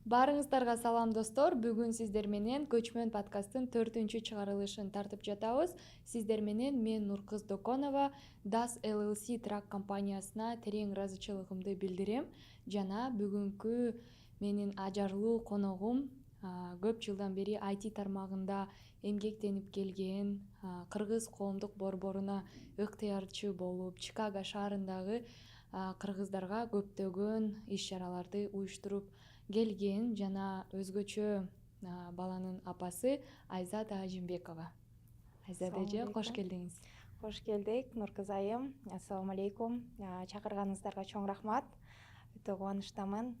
Баарыңыздарга салам достор. Бүгүн сиздер менен Көчмөн подкасттын 4-чү чыгарылышын тартып жатабыз. Сиздер менен мен Нуркыз Доконова DAS LLC трак компаниясына терең ыраазычылыгымды билдирем жана бүгүнкү менин ажарлуу коногум көп жылдан бери IT тармагында эмгектенип келген кыргыз коомдук борборуна ыктыярчы болуп, Чикаго шаарындагы кыргыздарга көптөгөн иш-чараларды уюштуруп келген жана өзгөчө баланын апасы Айзат Ажимбекова. Айзат эже, кош келдиңиз. Кош келдик, Нуркыз айым. Ассаламу алейкум. Чакырганыңыздарга чоң рахмат. Өтө кубанычтамын.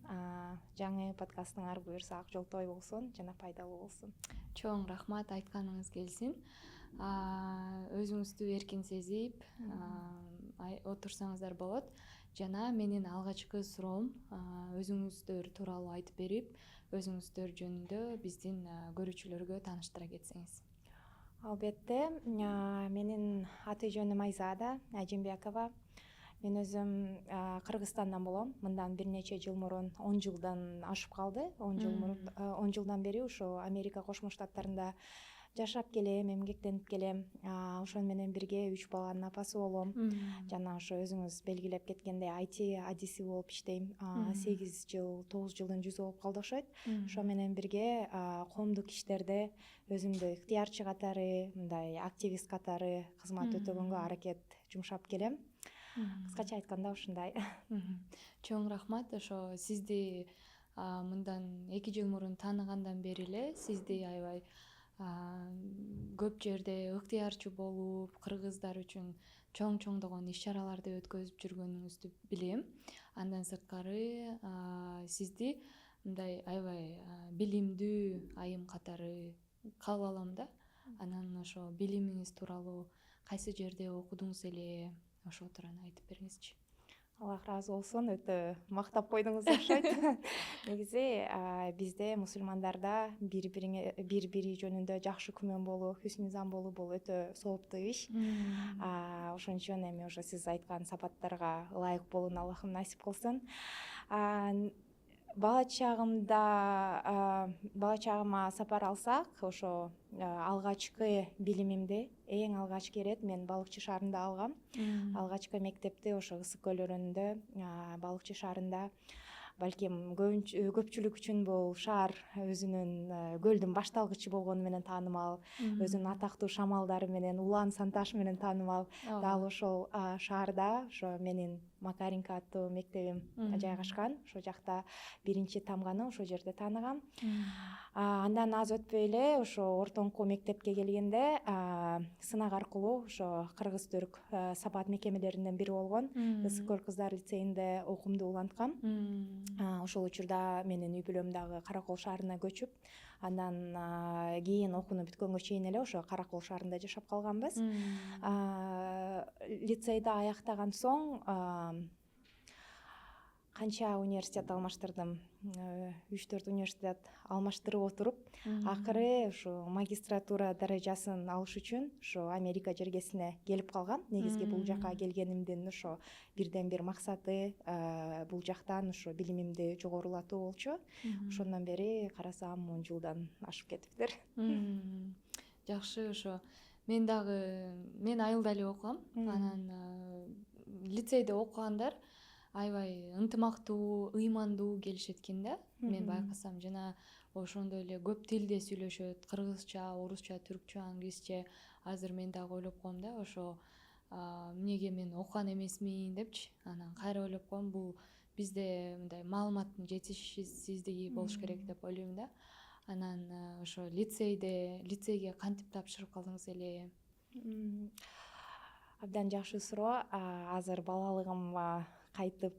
Жаңы подкасттыңар буюрса ак жол той болсун жана пайдалуу болсун. Чоң рахмат, айтканыңыз келсин. Өзүңүздү эркин сезип отурсаңыздар болот. Жана менин алгачкы суроом өзүңүздөр тууралуу айтып берип, өзүңүздөр жөнүндө биздин көрүүчүлөргө тааныштыра кетсеңиз. Албетте, менин аты жөнүм Айзада Ажимбекова. Мен өзүм Кыргызстандан болом. Мындан бир нече жыл мурун, 10 жылдан ашып калды. 10 жылдан бери ошо Америка Кошмо Штаттарында жашап келем, эмгектенип келем. Ошону менен бирге 3 баланын апасы болом. Жана ошо өзүңүз белгилеп кеткендей IT адиси болуп иштейм. 8 жыл, 9 жылдын жүзү болуп калды окшойт. Ошо менен бирге коомдук иштерде өзүмдү ыктыярчы катары, мындай активист катары кызмат өтөгөнгө аракет жумшап келем. Кыскача айтканда ушундай. Чоң рахмат. Ошо сизди мындан 2 жыл мурун тааныгандан бери эле сизди аябай көп жерде ыктыярчы болуп, кыргыздар үчүн чоңдогон иш-чараларды өткөзүп жүргөнүңүздү билем. Андан сырткары сизди мындай аябай билимдүү айым катары кабыл алам да. Анан ошо билимиңиз тууралуу кайсы жерде окудуңуз эле, ошо тууралуу айтып бериңизчи. Аллах ыраазы болсун, өтө мактап койдуңуз окшойт. Негизи бизде мусулмандарда бири жөнүндө жакшы күмөн болуу, хүснү зан болуу бул өтө сооптуу иш. Ошон үчүн эми ошо сиз айткан сапаттарга ылайык болууну Аллахым насип кылсын. Бала чагыма сапар алсак, ошо алгачкы билимимди эң алгачкы ирет мен Балыкчы шаарында алгам. Алгачкы мектепти ошо Ысык көл өрөөнүндө, Балыкчы шаарында. Балким көпчүлүк үчүн бул шаар өзүнүн көлдүн башталгычы болгону менен таанымал, өзүнүн атактуу шамалдары менен, улан Санташ менен таанымал. Дал ошол шаарда ошо менин Макаренко аттуу мектебим жайгашкан. Ошол жакта биринчи тамганы ошол жерде тааныгам. Андан аз өтпөй эле ошо ортоңку мектепке келгенде сынак аркылуу ошо кыргыз-түрк сапат мекемелеринен бири болгон Ысык көл кыздар лицейинде окуумду уланткам. Ошол учурда менин үй бүлөм дагы Каракол шаарына көчүп, андан кийин окууну бүткөнгө чейин эле ошо Каракол шаарында жашап калганбыз. Лицейди аяктаган соң канча университет алмаштырдым, 3-4 университет алмаштырып отуруп, акыры ушу магистратура даражасын алыш үчүн ошо Америка жергесине келип калгам. Негизги бул жака келгенимдин ошо бирден бир максаты бул жактан ошо билимимди жогорулатуу болчу. Ошондон бери карасам 10 жылдан ашып кетиптир. Жакшы. Ошо мен айылда эле окугам. Анан лицейде окугандар аябай ынтымактуу, ыймандуу келишет экен да. Мен байкасам, жана ошондой эле көп тилде сүйлөшөт. Кыргызча, орусча, түркчө, англисче. Азыр мен дагы ойлоп коем да, ошо эмнеге мен окуган эмесмин депчи. Анан кайра ойлоп коем, бул бизде мындай маалыматтын жетишсиздиги болуш керек деп ойлойм да. Анан ошо лицейге кантип тапшырып калдыңыз эле? Абдан жакшы суроо. Азыр балалыгымга кайтып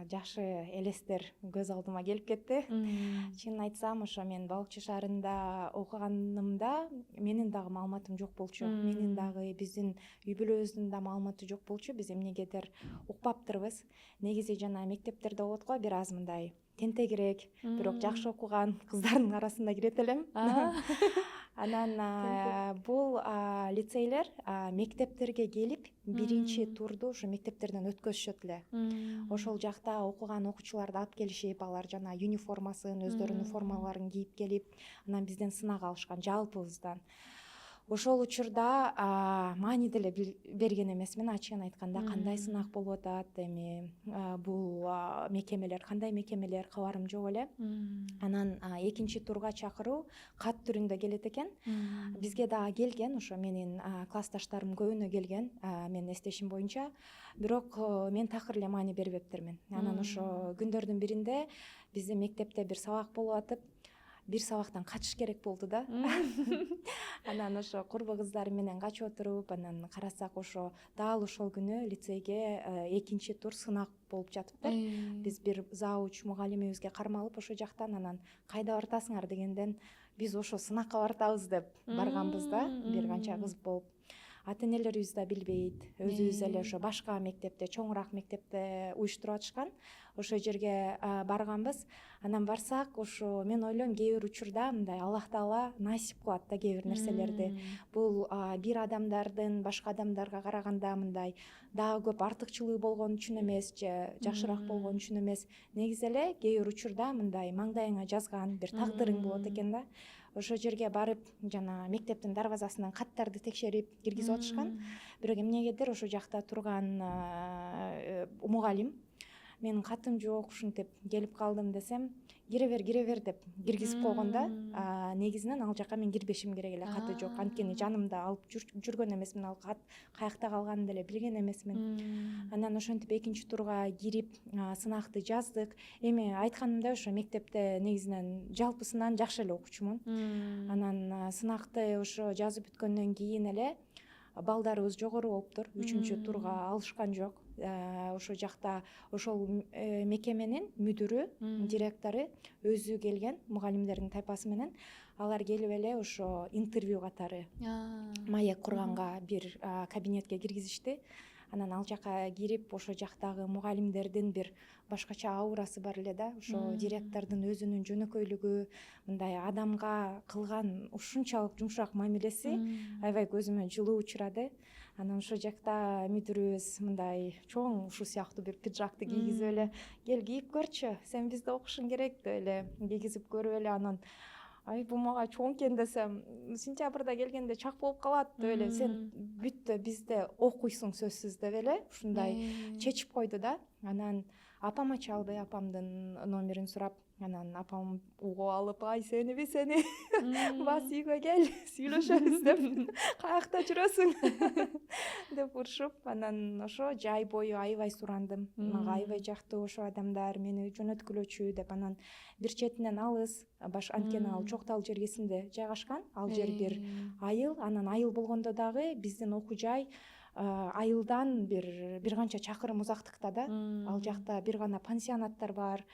жакшы элестер көз алдыма келип кетти. Чынын айтсам, ошо мен Балыкчы шаарында окуганымда менин дагы маалыматым жок болчу. Менин дагы биздин үй бүлөбүздүн да маалыматы жок болчу. Биз эмнегедир укпаптырбыз. Негизи жана мектептерде болот го, бир аз мындай тентегирээк, бирок жакшы окуган кыздардын арасында кирет элем. Анан бул лицейлер мектептерге келип биринчи турду ошо мектептерден өткөзүшөт эле. Ошол жакта окуган окуучуларды алып келишип, алар жана униформасын, өздөрүнүн формаларын кийип келип, анан бизден сынак алышкан, жалпыбыздан. Ошол учурда маани деле берген эмесмин, ачыгын айтканда, кандай сынак болуп атат, эми бул мекемелер кандай мекемелер, кабарым жок эле. Анан экинчи турга чакыруу кат түрүндө келет экен. Бизге дагы келген, ошо менин классташтарым көбүнө келген, менин эстешим боюнча. Бирок мен такыр эле маани бербептермин. Анан ошо күндөрдүн биринде биздин мектепте бир сабак болуп атып, бир сабактан качыш керек болду да. Анан ошо курбу кыздар менен качып отуруп, анан карасак ошо дал ошол күнү лицейге экинчи тур сынак болуп жатыптыр. Биз бир завуч мугалимибизге кармалып ошо жактан, анан кайда баратасыңар дегенден, биз ошо сынакка баратабыз деп барганбыз да, бир канча кыз болуп. Ата энелерибиз да билбейт, өзүбүз эле ошо башка мектепте, чоңураак мектепте уюштуруп атышкан. Ошол жерге барганбыз. Анан барсак, ошо мен ойлойм, кээ бир учурда мындай Аллах Таала насип кылат да кээ бир нерселерди. Бул бир адамдардын башка адамдарга караганда мындай дагы көп артыкчылыгы болгон үчүн эмес, же жакшыраак болгон үчүн эмес. Негизи эле кээ бир учурда мындай маңдайыңа жазган бир тагдырың болот экен да. Ошол жерге барып, жана мектептин дарбазасынан каттарды текшерип киргизип атышкан. Бирок эмнегедир ошол жакта турган мугалим менин катым жок, ушинтип келип калдым десем, кире бер деп киргизип койгон да. Негизинен ал жака мен кирбешим керек эле, каты жок. Анткени жанымда алып жүргөн эмесмин, ал кат каякта калганын деле билген эмесмин. Анан ошентип экинчи турга кирип сынакты жаздык. Эми айтканымдай, ошо мектепте негизинен жалпысынан жакшы эле окуучумун. Анан сынакты ошо жазып бүткөндөн кийин эле балдарыбыз жогору болуптур. Үчүнчү турга алышкан жок. Ошол жакта ошол мекеменин мүдүрү, директору өзү келген, мугалимдердин тайпасы менен. Алар келип эле ошо интервью катары маек курганга бир кабинетке киргизишти. Анан ал жака кирип, ошол жактагы мугалимдердин бир башкача аурасы бар эле да. Ошо директордун өзүнүн жөнөкөйлүгү, мындай адамга кылган ушунчалык жумшак мамилеси аябай көзүмө жылуу учурады. Анан ошол жакта мүдүрүбүз мындай чоң ушул сыяктуу бир пиджакты кийгизип эле, кел кийип көрчү, сен бизде окушуң керек деп эле кийгизип көрүп эле, анан бул мага чоң экен десем, сентябрда келгенде чак болуп калат деп эле, сен бүттө бизде окуйсуң сөзсүз деп эле ушундай чечип койду да. Анан апама чалды, апамдын номерин сурап, анан апам угуп алып, сениби, сени бас үйгө кел, сүйлөшөбүз деп, каякта жүрөсүң деп урушуп, анан ошо жай бою аябай сурандым. Мага аябай жактуу ошо адамдар, мени жөнөткүлөчү деп. Анан бир четинен алыс, анткени ал Чоктал жергесинде жайгашкан. Ал жер бир айыл, анан айыл болгондо дагы биздин окуу жай айылдан бир канча чакырым узактыкта да. Ал жакта бир гана пансионаттар бар.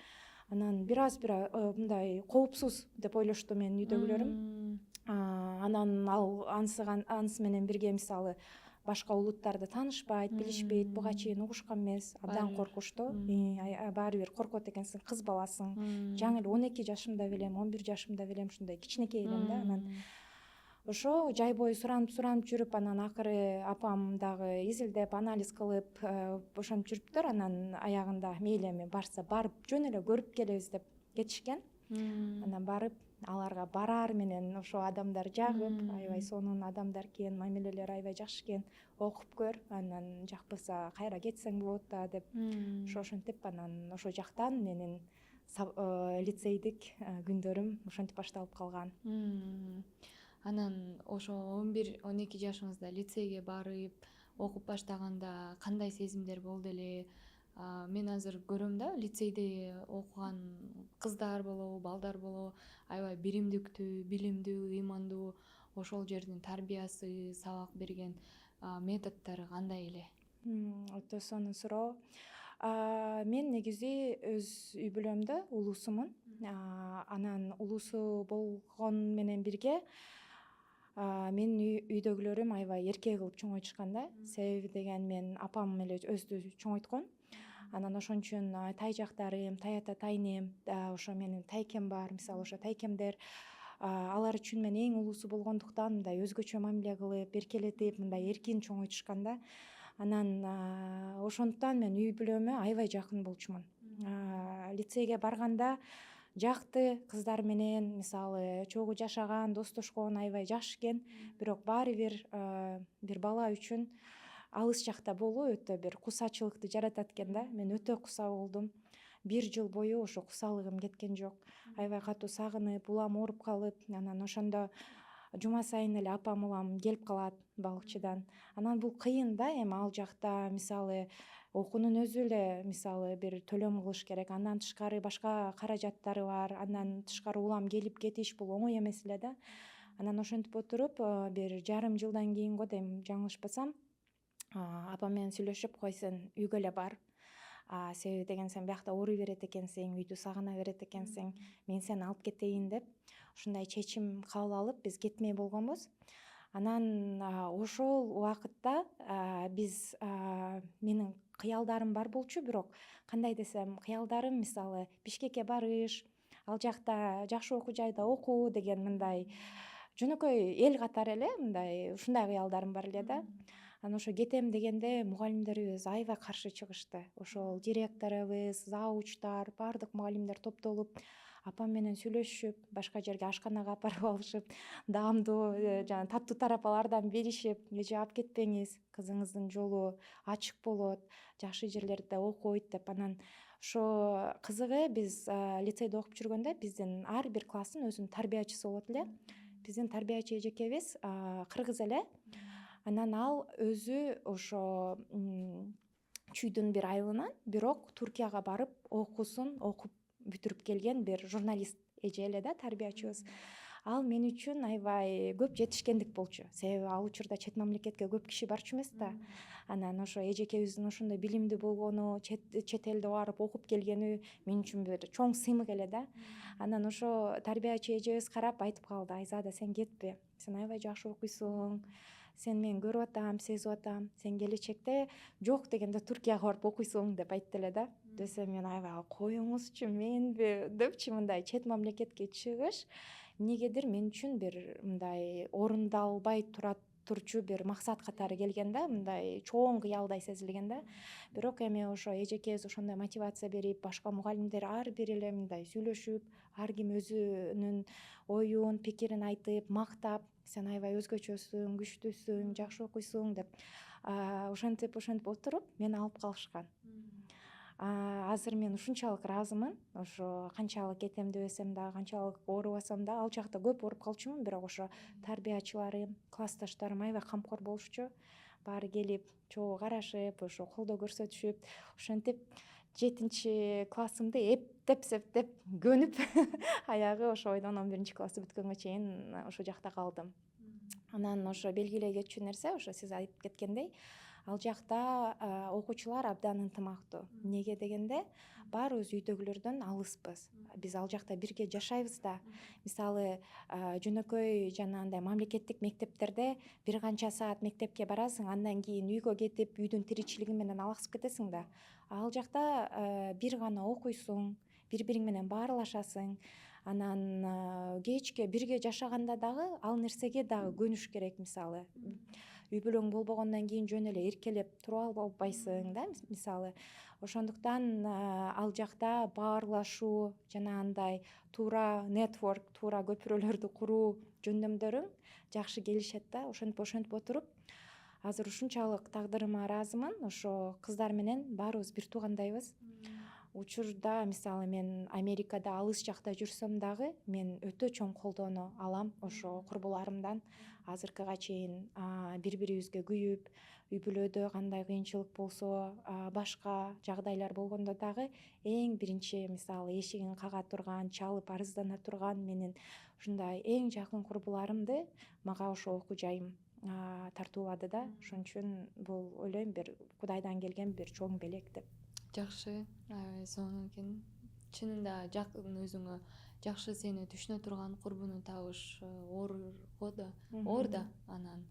Анан бир аз мындай коопсуз деп ойлошту менин үйдөгүлөрүм. Анан ал анысы менен бирге мисалы башка улуттарды таанышпайт, билишпейт, буга чейин угушкан эмес, абдан коркушту. Баары бир коркот экенсиң, кыз баласың. Жаңы эле 12 жашымда белем, 11 жашымда белем, ушундай кичинекей элем да. Анан ошо жай бою суранып жүрүп, анан акыры апам дагы изилдеп, анализ кылып, ошентип жүрүптүр. Анан аягында мейли эми барса барып жөн эле көрүп келебиз деп кетишкен. Анан барып, аларга бараар менен ошо адамдар жагып, аябай сонун адамдар экен, мамилелери аябай жакшы экен, окуп көр, анан жакпаса кайра кетсең болот да деп. Ошентип анан ошол жактан менин лицейдик күндөрүм ошентип башталып калган. Анан ошо 11-12 жашыңызда лицейге барып окуп баштаганда кандай сезимдер болду эле? Мен азыр көрөм да, лицейде окуган кыздар болобу, балдар болобу, аябай биримдиктүү, билимдүү, ыймандуу. Ошол жердин тарбиясы, сабак берген методдору кандай эле? Өтө сонун суроо. Мен негизи өз үй бүлөмдө улуусумун. Анан улуусу болгон менен бирге менин үйдөгүлөрүм аябай эркек кылып чоңойтушкан да. Себеби деген мен апам эле өздү чоңойткон. Анан ошон үчүн тай жактарым, тай ата, тайнем, ошо менин тайкем бар. Мисалы ошо тайкемдер алар үчүн мен эң улуусу болгондуктан мындай өзгөчө мамиле кылып эркелетип мындай эркин чоңойтушкан да. Анан ошондуктан мен үй бүлөмө аябай жакын болчумун. Лицейге барганда жакты кыздар менен мисалы чогуу жашаган, достошкон аябай жакшы экен. Бирок баары бир бир бала үчүн алыс жакта болуу өтө бир кусачылыкты жаратат экен да. Мен өтө куса болдум. 1 жыл бою ошо кусалыгым кеткен жок. Аябай катуу сагынып, улам ооруп калып, анан ошондо жума сайын эле апам улам келип калат балыкчыдан. Анан бул кыйын да, эми ал жакта мисалы окуунун өзү эле мисалы бир төлөм кылыш керек. Андан тышкары башка каражаттары бар. Андан тышкары улам келип кетиш бул оңой эмес эле да. Анан ошентип отуруп бир жарым жылдан кийин го дейм, жаңылышпасам, апам менен сүйлөшүп, кой сен үйгө эле бар. Себеби деген сен биякта ооруй берет экенсиң, үйдү сагына берет экенсиң, мен сени алып кетейин деп ушундай чечим кабыл алып биз кетмей болгонбуз. Анан ошол убакытта биз менин кыялдарым бар болчу, бирок кандай десем, кыялдарым мисалы Бишкекке барыш, ал жакта жакшы окуу жайда окуу деген мындай жөнөкөй эл катары эле мындай ушундай кыялдарым бар эле да. Анан ошо кетем дегенде мугалимдерибиз аябай каршы чыгышты. Ошол директорубуз, заучтар, баардык мугалимдер топтолуп апам менен сүйлөшүп, башка жерге ашканага алып барып алышып, даамдуу жана таттуу тарапалардан беришип, эже алып кетпеңиз, кызыңыздын жолу ачык болот, жакшы жерлерде окуйт деп. Анан ошо кызыгы биз лицейде окуп жүргөндө биздин ар бир класстын өзүнүн тарбиячысы болот эле. Биздин тарбиячы эжекебиз кыргыз эле. Анан ал өзү ошо чүйдүн бир айылынан, бирок Туркияга барып окуусун окуп бүтүрүп келген бир журналист эже эле да, тарбиячыбыз. Ал мен үчүн аябай көп жетишкендик болчу. Себеби ал учурда чет мамлекетке көп киши барчу эмес да. Анан ошо эжекебиздин ошондой билимдүү болгону, чет элде барып окуп келгени мен үчүн бир чоң сыймык эле да. Анан ошо тарбиячы эжебиз карап айтып калды: Айзада, сен кетпе, сен аябай жакшы окуйсуң, сен мени көрүп атам, сезип атам, сен келечекте жок дегенде Туркияга барып окуйсуң деп айтты эле да. Десе мен аябай коюңузчу, менби депчи мындай чет мамлекетке чыгыш эмнегедир мен үчүн бир мындай орундалбай турчу бир максат катары келген да, мындай чоң кыялдай сезилген да. Бирок эми ошо эжекебиз ошондой мотивация берип, башка мугалимдер ар бир эле мындай сүйлөшүп, ар ким өзүнүн оюн, пикирин айтып, мактап, сен аябай өзгөчөсүң, күчтүүсүң, жакшы окуйсуң деп ошентип отуруп мени алып калышкан. Азыр мен ушунчалык ыраазымын. Ошо канчалык кетем дебесем да, канчалык оорубасам да, ал жакта көп ооруп калчумун, бирок ошо тарбиячыларым, классташтарым аябай камкор болушчу. Баары келип, чогуу карашып, ошо колдоо көрсөтүшүп, ошентип 7-классымды эптеп көнүп аягы ошо ойдон 11-классты бүткөнгө чейин ошо жакта калдым. Анан ошо белгилей кетчү нерсе, ошо сиз айтып кеткендей, ал жакта окуучулар абдан ынтымактуу. Эмнеге дегенде, баарыбыз үйдөгүлөрдөн алыспыз. Биз ал жакта бирге жашайбыз да. Мисалы, жөнөкөй жанагындай мамлекеттик мектептерде бир канча саат мектепке барасың, андан кийин үйгө кетип, үйдүн тиричилиги менен алаксып кетесиң да. Ал жакта бир гана окуйсуң, бири-бириң менен баарлашасың. Анан кечке бирге жашаганда дагы ал нерсеге дагы көнүш керек. Мисалы, үй бүлөң болбогондон кийин жөн эле эркелеп туруп албайсың да, мисалы. Ошондуктан ал жакта баарлашуу, жанагындай туура нетворк, туура көпүрөлөрдү куруу жөндөмдөрүң жакшы келишет да. Ошентип отуруп, азыр ушунчалык тагдырыма ыраазымын. Ошо кыздар менен баарыбыз бир туугандайбыз. Учурда мисалы мен Америкада алыс жакта жүрсөм дагы мен өтө чоң колдоону алам ошо курбуларымдан. Азыркыга чейин бири-бирибизге күйүп, үй бүлөдө кандай кыйынчылык болсо, башка жагдайлар болгондо дагы эң биринчи мисалы эшигин кага турган, чалып арыздана турган менин ушундай эң жакын курбуларымды мага ошо окуу жайым тартуулады да. Ошон үчүн бул ойлойм бир Кудайдан келген бир чоң белек деп. Жакшы, аябай сонун экен. Чынында жакын өзүңө жакшы сени түшүнө турган курбуну табыш оор да. Анан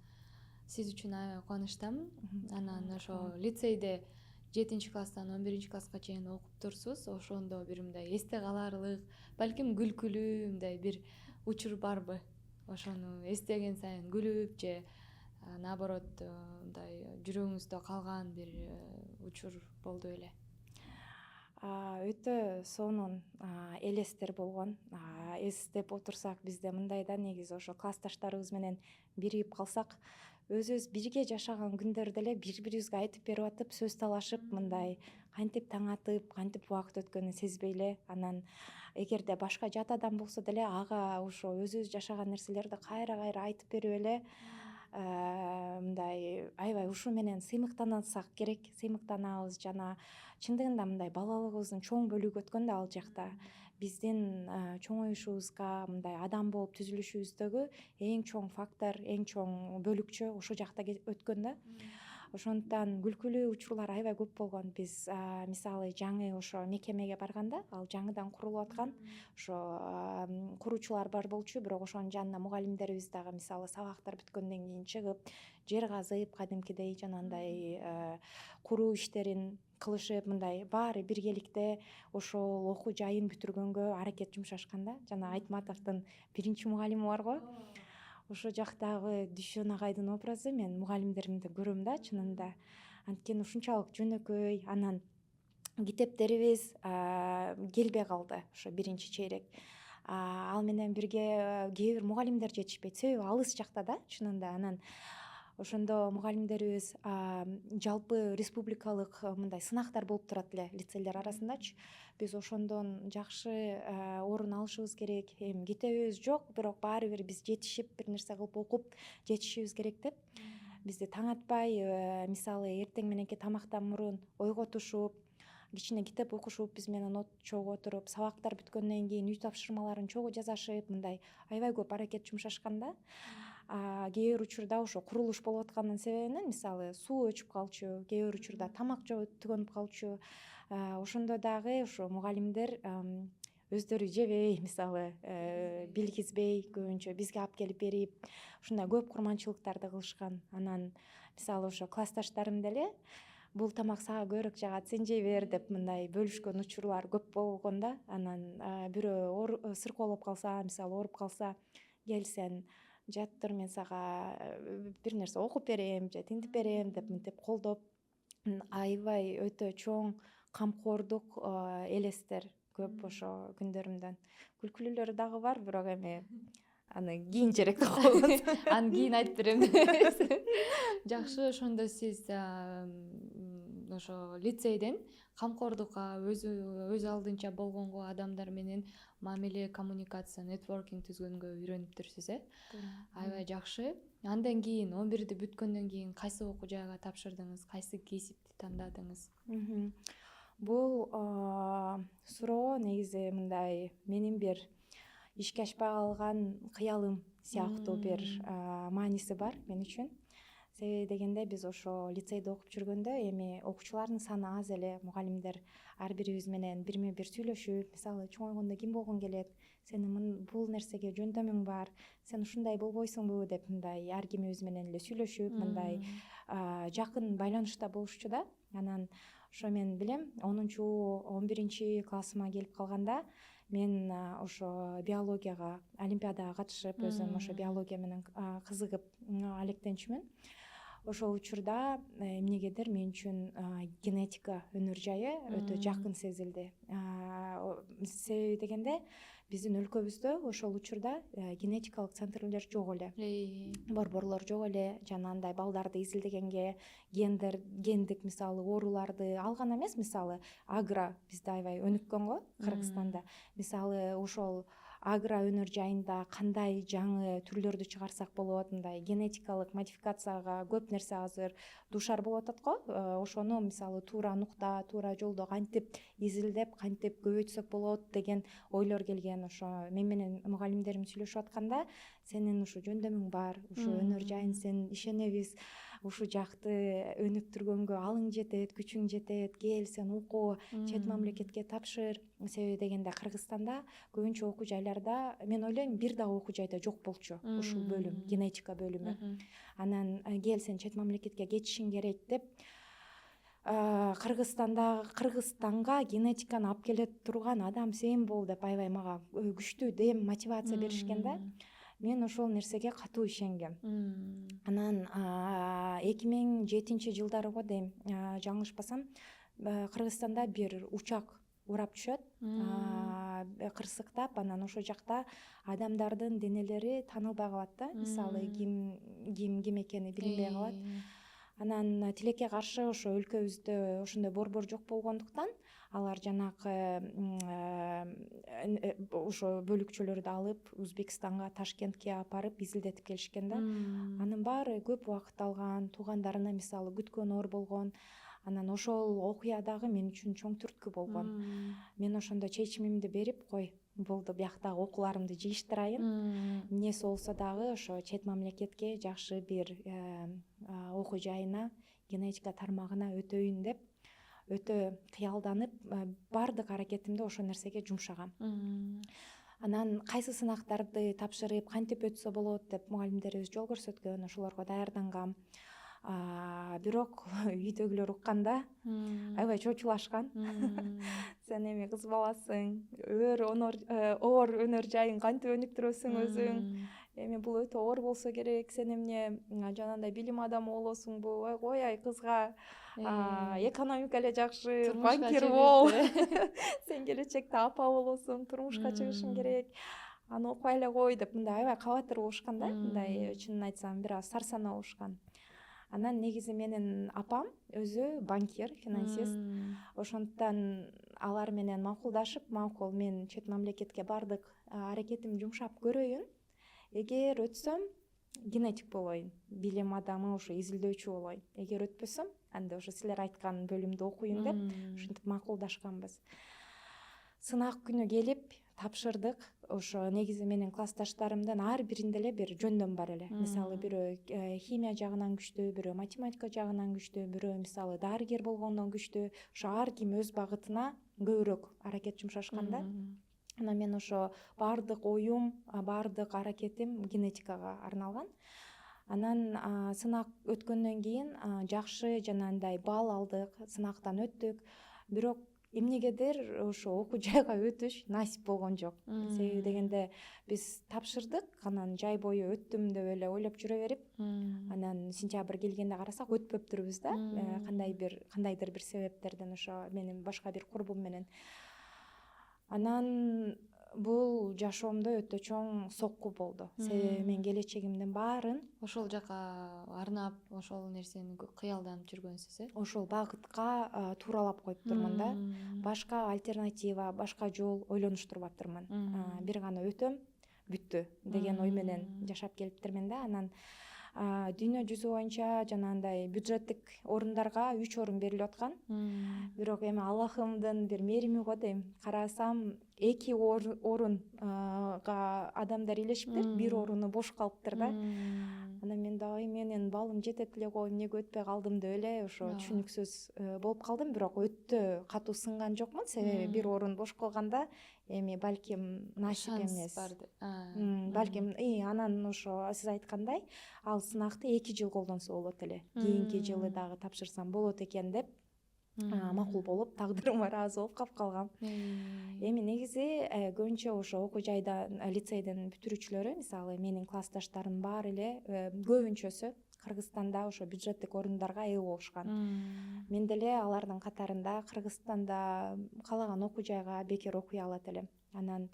сиз үчүн аябай кубанычтамын. Анан ошо лицейде 7-класстан 11-класска чейин окуп турсуз. Ошондо бир мындай эсте каларлык, балким күлкүлүү мындай бир учур барбы? Ошону эстеген сайын күлүп же наоборот мындай жүрөгүңүздө калган бир учур болду беле? Өтө сонун элестер болгон. Эстеп отурсак бизде мындай да, негизи ошо классташтарыбыз менен бирип калсак, өзүбүз бирге жашаган күндөрдө эле бири бирибизге айтып берип атып, сөз талашып, мындай кантип таң атып, кантип убакыт өткөнүн сезбей эле, анан эгерде башка жат адам болсо деле ага ошо өзүбүз жашаган нерселерди кайра кайра айтып берип эле мындай аябай ушу менен сыймыктансак керек, сыймыктанабыз. Жана чындыгында мындай балалыгыбыздын чоң бөлүгү өткөн да ал жакта. Биздин чоңоюшубузга, мындай адам болуп түзүлүшүбүздөгү эң чоң фактор, эң чоң бөлүкчө ошо жакта өткөн да. Ошондуктан күлкүлүү учурлар аябай көп болгон. Биз мисалы жаңы ошо мекемеге барганда, ал жаңыдан курулуп аткан, ошо куруучулар бар болчу, бирок ошонун жанына мугалимдерибиз дагы мисалы сабактар бүткөндөн кийин чыгып, жер казып, кадимкидей жанагындай куруу иштерин кылышып, мындай баары биргеликте ошол окуу жайын бүтүргөнгө аракет жумшашкан да. Жана Айтматовдун биринчи мугалими барго, ошол жактагы Дүйшөн агайдын образы мен мугалимдеримде көрөм да, чынында. Анткени ушунчалык жөнөкөй, анан китептерибиз келбей калды ошо биринчи чейрек. Ал менен бирге кээ бир мугалимдер жетишпейт, себеби алыс жакта да, чынында. Анан ошондо мугалимдерибиз жалпы республикалык мындай сынактар болуп турат эле лицейлер арасындачы. Биз ошондон жакшы орун алышыбыз керек. Эми китебибиз жок, бирок баары бир биз жетишип, бир нерсе кылып окуп жетишибиз керек деп. Бизди таң атпай, мисалы эртең мененки тамактан мурун ойготушуп, кичине китеп окушуп, биз менен чогуу отуруп, сабактар бүткөндөн кийин үй тапшырмаларын чогуу жазышып, мындай аябай көп аракет жумшашкан да. Кээ бир учурда ошо курулуш болуп атканын себебинен, мисалы суу өчүп калчу, кээ бир учурда тамак түгөнүп калчу. Ошондо дагы ошо мугалимдер өздөрү жебей, мисалы билгизбей, көбүнчө бизге алып келип берип, ушундай көп курманчылыктарды кылышкан. Анан мисалы ошо классташтарым деле бул тамак сага көбүрөөк жагат, сен жей бер деп мындай бөлүшкөн учурлар көп болгон да. Анан бирөө сыркоолоп калса, мисалы ооруп калса, кел сен жат тур, мен сага бир нерсе окуп берем же тинтип берем деп мынтип колдоп, аябай өтө чоң камкордук элестер көп ошо күндөрүмдөн. Күлкүлүүлөрү дагы бар, бирок эми аны кийинчерээк коебуз. Анан кийин айтып берем. Жакшы, ошондо сиз ошо лицейден камкордукка, өз алдынча болгонго, адамдар менен мамиле, коммуникация, нетворкинг түзгөнгө үйрөнүптүрсүз, аябай жакшы. Андан кийин 11-ди бүткөндөн кийин кайсы окуу жайга тапшырдыңыз, кайсы кесипти тандадыңыз? Бул суроо негизи мындай менин бир ишке ашпай калган кыялым сыяктуу бир мааниси бар мен үчүн. Себеби дегенде биз ошо лицейде окуп жүргөндө эми окуучулардын саны аз эле, мугалимдер ар бирибиз менен бирме бир сүйлөшүп, мисалы чоңойгондо ким болгуң келет, сенин бул нерсеге жөндөмүң бар, сен ушундай болбойсуңбу деп мындай ар кимибиз менен эле сүйлөшүп, мындай жакын байланышта болушчу да. Анан ошо мен билем 10-11 классыма келип калганда мен ошо биологияга, олимпиадага катышып, өзүм ошо биология менен кызыгып алектенчүмүн. Ошол учурда эмнегедир мен үчүн генетика өнөр жайы өтө жакын сезилди. Себеби дегенде биздин өлкөбүздө ошол учурда генетикалык центрлер жок эле, борборлор жок эле. Жана андай балдарды изилдегенге, гендик мисалы ооруларды алган эмес, мисалы агро бизде аябай өнүккөн го Кыргызстанда. Мисалы ошол агро өнөр жайында кандай жаңы түрлөрдү чыгарсак болот, мындай генетикалык модификацияга көп нерсе азыр дуушар болуп атат го. Ошону мисалы туура нукта, туура жолдо кантип изилдеп, кантип көбөйтсөк болот деген ойлор келген. Ошо мен менен мугалимдерим сүйлөшүп атканда, сенин ушу жөндөмүң бар, ушу өнөр жайын сен ишенебиз, ушу жакты өнүктүргөнгө алың жетет, күчүң жетет, кел сен уку, чет мамлекетке тапшыр. Себеби дегенде Кыргызстанда көбүнчө окуу жайларда, мен ойлойм, бир дагы окуу жайда жок болчу ушул бөлүм, генетика бөлүмү. Анан кел сен чет мамлекетке кетишиң керек деп Кыргызстанга генетиканы алып келе турган адам сен бол деп аябай мага күчтүү дем мотивация беришкен да. Мен ошол нерсеге катуу ишенгем. Анан 2007-жылдары го дейм, жаңылышпасам, Кыргызстанда бир учак урап түшөт, кырсыктап, анан ошол жакта адамдардын денелери таанылбай калат да. Мисалы ким экени билинбей калат. Анан тилекке каршы ошо өлкөбүздө ошондой борбор жок болгондуктан алар жанагы ошо бөлүкчөлөрдү алып Өзбекстанга, Ташкентке апарып изилдетип келишкен да. Анын баары көп убакыт алган, туугандарына мисалы күткөн оор болгон. Анан ошол окуя дагы мен үчүн чоң түрткү болгон. Мен ошондо чечимимди берип, кой, болду, бияктагы окууларымды жыйыштырайын. Эмнеси болсо дагы ошо чет мамлекетке жакшы бир окуу жайына, генетика тармагына өтөйүн деп өтө кыялданып, баардык аракетимди ошол нерсеге жумшагам. Анан кайсы сынактарды тапшырып, кантип өтсө болот деп мугалимдерибиз жол көрсөткөн, ошолорго даярдангам. Бирок үйдөгүлөр укканда аябай чочулашкан. Сен эми кыз баласың, оор өнөр жайын кантип өнүктүрөсүң өзүң? Эми бул өтө оор болсо керек. Сен эмне жанагындай билим адамы болосуңбу? Ой, кызга экономика эле жакшы, банкир бол. Сен келечекте апа болосуң, турмушка чыгышың керек. Аны окуй эле кой деп мындай аябай кабатыр болушкан да. Мындай чынын айтсам бир аз сарсана болушкан. Анан негизи менин апам өзү банкир, финансист. Ошондуктан алар менен макулдашып, макул, мен чет мамлекетке баардык аракетимди жумшап көрөйүн. Эгер өтсөм, генетик болоюн, билим адамы, ошо изилдөөчү болоюн. Эгер өтпөсөм, анда ошо силер айткан бөлүмдү окуйун деп ушинтип макулдашканбыз. Сынак күнү келип тапшырдык. Ошо негизи менин классташтарымдын ар биринде эле бир жөндөм бар эле. Мисалы бирөө химия жагынан күчтүү, бирөө математика жагынан күчтүү, бирөө мисалы дарыгер болгондон күчтүү. Ошо ар ким өз багытына көбүрөөк аракет жумшашкан да. Анан мен ошо баардык оюм, баардык аракетим генетикага арналган. Анан сынак өткөндөн кийин жакшы жанагындай балл алдык, сынактан өттүк. Бирок эмнегедир ошо окуу жайга өтүш насип болгон жок. Себеби дегенде биз тапшырдык, анан жай бою өттүм деп эле ойлоп жүрө берип, анан сентябрь келгенде карасак өтпөптүрбүз да. Кандайдыр бир себептерден ошо менин башка бир курбум менен. Анан бул жашоомдо өтө чоң сокку болду. Себеби мен келечегимдин баарын ошол жака арнап, ошол нерсени кыялданып жүргөнсүз, э? Ошол багытка тууралап коюптурмун да. Башка альтернатива, башка жол ойлонуштурбаптырмын. Бир гана өтөм, бүттү деген ой менен жашап келиптирмин да. Анан дүйнө жүзү боюнча жанагындай бюджеттик орундарга 3 орун берилип аткан. Бирок эми Аллахымдын бир мерими го дейм. Карасам 2 орунга адамдар илешиптир, 1 оруну бош калыптыр да. Анан мен да менин балым жетет эле го, эмнеге өтпөй калдым деп эле ошо түшүнүксүз болуп калдым. Бирок өтө катуу сынган жокмун, себеби 1 орун бош калганда эми балким насип эмес. Балким анан ошо сиз айткандай, ал сынакты 2 жыл колдонсо болот эле. Кийинки жылы дагы тапшырсам болот экен деп макул болуп, тагдырыма ыраазы болуп калып калгам. Эми негизи көбүнчө ошо окуу жайда лицейдин бүтүрүүчүлөрү, мисалы менин классташтарымдын баары эле көбүнчөсү Кыргызстанда ошо бюджеттик орундарга ээ болушкан. Мен деле алардын катарында Кыргызстанда каалаган окуу жайга бекер окуй алат элем. Анан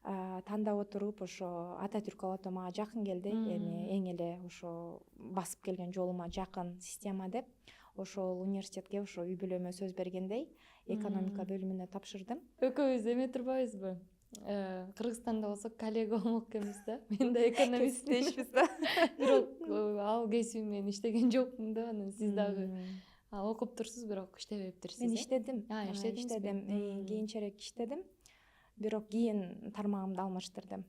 тандап отуруп ошо Ататүрк алатоо мага жакын келди. Эми эң эле ошо басып келген жолума жакын система деп ошол университетке ошо үй бүлөмө сөз бергендей экономика бөлүмүнө тапшырдым. Экөөбүз эме турбайбызбы? Кыргызстанда болсок коллега болмок экенбиз да. Мен да экономист дейшпиз да. Бирок ал кесибим менен иштеген жокмун да. Анан сиз дагы окуп турсуз, бирок иштебептирсиз. Мен иштедим. Кийинчерээк иштедим. Бирок кийин тармагымды алмаштырдым.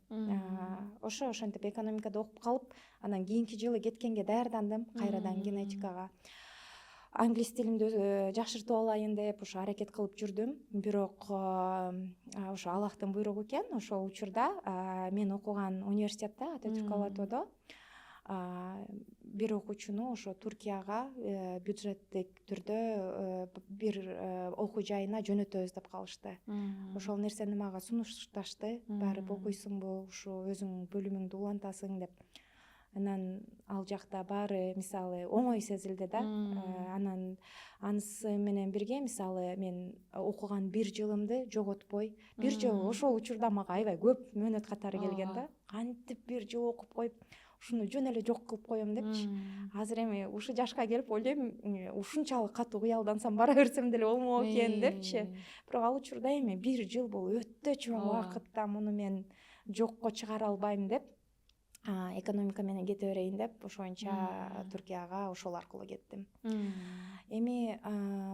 Ошентип экономикада окуп калып, анан кийинки жылы кеткенге даярдандым кайрадан генетикага. Англис тилимди жакшыртып алайын деп ошо аракет кылып жүрдүм. Бирок ошо Аллахтын буйругу экен. Ошол учурда мен окуган университетте, Ататүрк Алатоодо бир окуучуну ошо Туркияга бюджеттик түрдө бир окуу жайына жөнөтөбүз деп калышты. Ошол нерсени мага сунушташты. Барып окуйсуңбу, ушу өзүң бөлүмүңдү улантасың деп. Анан ал жакта баары мисалы оңой сезилди да. Анан анысы менен бирге мисалы мен окуган бир жылымды жоготпой, бир жыл ошол учурда мага аябай көп мөөнөт катары келген да. Кантип бир жыл окуп коюп, ушуну жөн эле жок кылып коем депчи. Азыр эми ушул жашка келип ойлойм, ушунчалык катуу кыялдансам бара берсем деле болмок экен депчи. Бирок ал учурда эми бир жыл бул өтө чоң убакыт да, муну мен жокко чыгара албайм деп, экономика менен кете берейин деп ошоюнча Туркияга ошол аркылуу кеттим. Эми